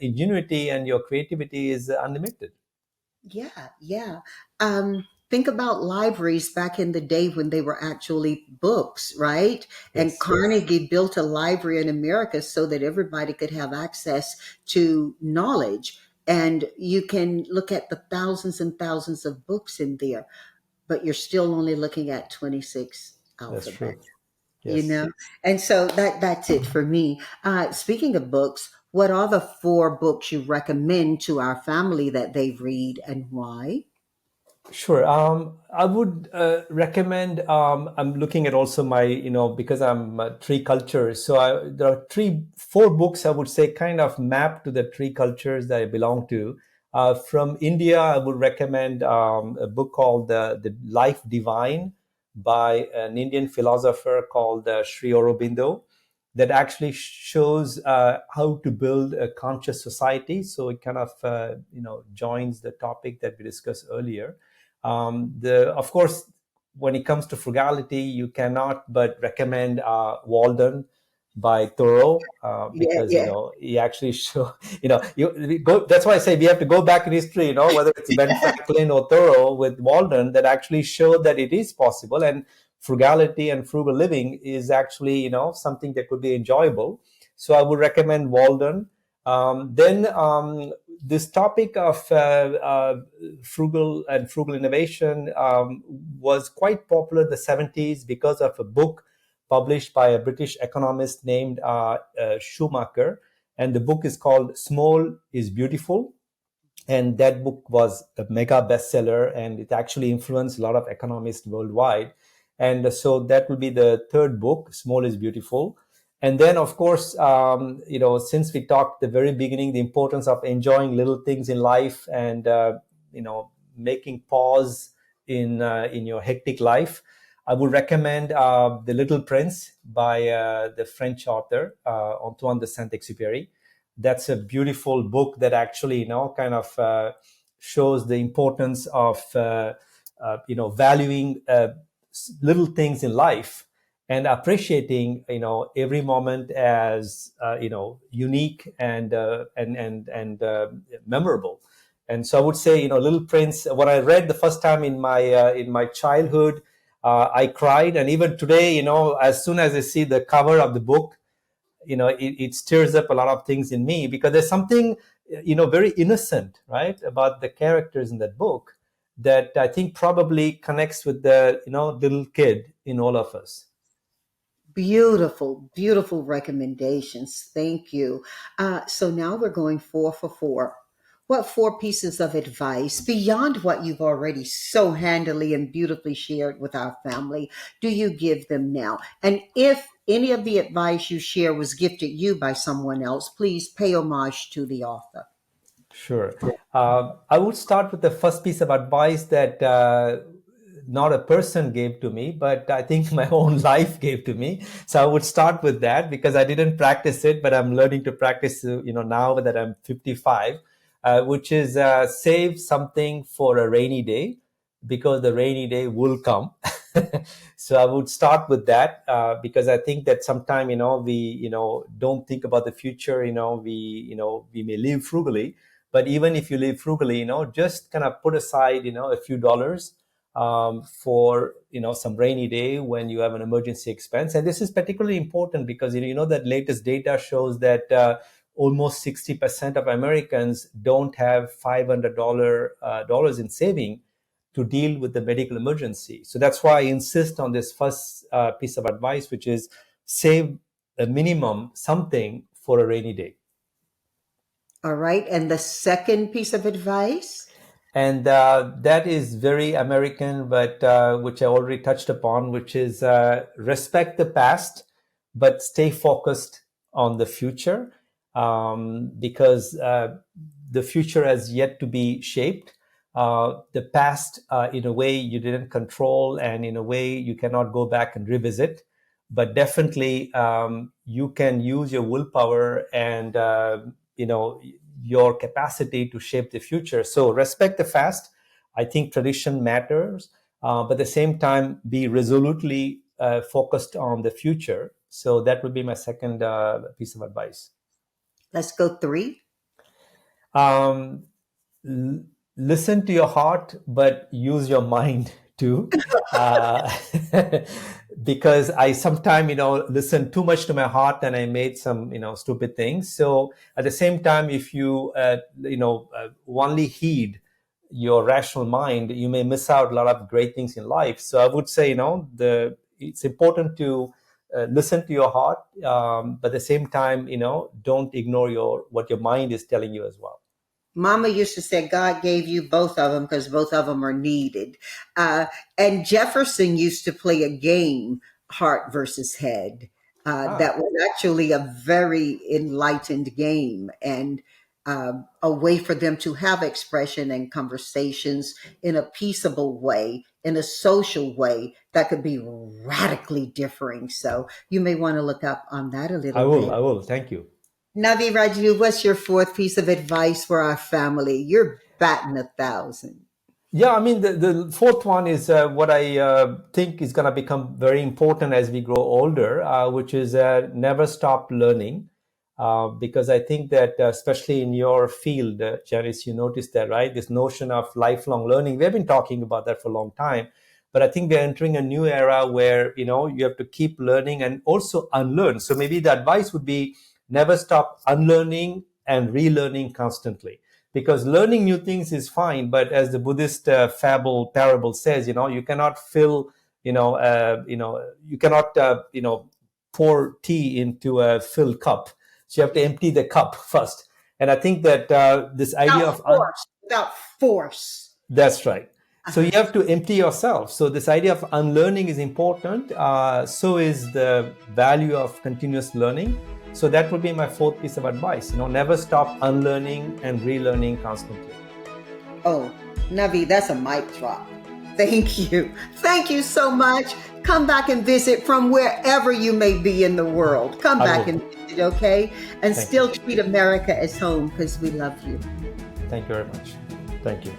ingenuity and your creativity is unlimited. Yeah, yeah. Think about libraries back in the day when they were actually books, right? And Yes. Carnegie built a library in America so that everybody could have access to knowledge. And you can look at the thousands and thousands of books in there, but you're still only looking at 26 That's alphabets. true. you Yes. know and so that's it for me. Speaking of books, what are the 4 books you recommend to our family that they read, and why? Sure. I would recommend. I'm looking at also my, because I'm three cultures. So there are 4 books I would say kind of map to the 3 cultures that I belong to. From India, I would recommend a book called The Life Divine by an Indian philosopher called Sri Aurobindo, that actually shows how to build a conscious society. So it kind of joins the topic that we discussed earlier. Of course, when it comes to frugality, you cannot but recommend Walden by Thoreau, Yeah, because yeah. he actually show we go. That's why I say we have to go back in history. Whether it's Ben Franklin or Thoreau with Walden, that actually showed that it is possible, and frugality and frugal living is actually something that could be enjoyable. So I would recommend Walden. Then this topic of frugal innovation was quite popular in the 70s because of a book published by a British economist named Schumacher, and the book is called Small is Beautiful. And that book was a mega bestseller, and it actually influenced a lot of economists worldwide. And so that will be the third book, Small is Beautiful. And then, of course, since we talked at the very beginning, the importance of enjoying little things in life, and making pause in your hectic life, I would recommend The Little Prince by the French author Antoine de Saint-Exupéry. That's a beautiful book that actually kind of shows the importance of valuing little things in life, and appreciating every moment as unique and memorable. And so I would say, Little Prince, when I read the first time in my childhood, I cried. And even today, as soon as I see the cover of the book, it stirs up a lot of things in me, because there's something very innocent, right, about the characters in that book, that I think probably connects with the little kid in all of us. Beautiful, beautiful recommendations. Thank you. So now we're going 4 for 4. What 4 pieces of advice, beyond what you've already so handily and beautifully shared with our family, do you give them now? And if any of the advice you share was gifted you by someone else, please pay homage to the author. Sure. I would start with the first piece of advice, that not a person gave to me, but I think my own life gave to me. So I would start with that because I didn't practice it, but I'm learning to practice, now that I'm 55, which is save something for a rainy day because the rainy day will come. So I would start with that because I think that sometime, we, don't think about the future, we may live frugally, but even if you live frugally, just kind of put aside, a few dollars for, some rainy day when you have an emergency expense. And this is particularly important because, that latest data shows that almost 60% of Americans don't have $500 in saving to deal with the medical emergency. So that's why I insist on this first piece of advice, which is save a minimum something for a rainy day. All right. And the second piece of advice? And that is very American, but which I already touched upon, which is respect the past, but stay focused on the future, because the future has yet to be shaped. The past, in a way, you didn't control, and in a way, you cannot go back and revisit. But definitely, you can use your willpower and your capacity to shape the future. So respect the past. I think tradition matters, but at the same time, be resolutely focused on the future. So that would be my second piece of advice. Let's go 3. Um, Listen to your heart, but use your mind too. Because I sometimes, listen too much to my heart and I made some, stupid things. So at the same time, if you, only heed your rational mind, you may miss out a lot of great things in life. So I would say, it's important to listen to your heart, but at the same time, don't ignore what your mind is telling you as well. Mama used to say God gave you both of them because both of them are needed. And Jefferson used to play a game, heart versus head. That was actually a very enlightened game and a way for them to have expression and conversations in a peaceable way, in a social way that could be radically differing. So you may want to look up on that a little bit. I will. Thank you. Navi Radjou, what's your fourth piece of advice for our family? You're batting 1,000. Yeah, I mean, the fourth one is what I think is going to become very important as we grow older, which is never stop learning. Because I think that, especially in your field, Janice, you noticed that, right? This notion of lifelong learning, we have been talking about that for a long time. But I think we're entering a new era where, you have to keep learning and also unlearn. So maybe the advice would be never stop unlearning and relearning constantly. Because learning new things is fine, but as the Buddhist parable says, you cannot fill, you cannot, pour tea into a filled cup. So you have to empty the cup first. And I think that this idea without force. That's right. So you have to empty yourself. So this idea of unlearning is important. So is the value of continuous learning. So that would be my fourth piece of advice. Never stop unlearning and relearning constantly. Oh, Navi, that's a mic drop. Thank you. Thank you so much. Come back and visit from wherever you may be in the world. Come back and visit, okay? And treat America as home because we love you. Thank you very much. Thank you.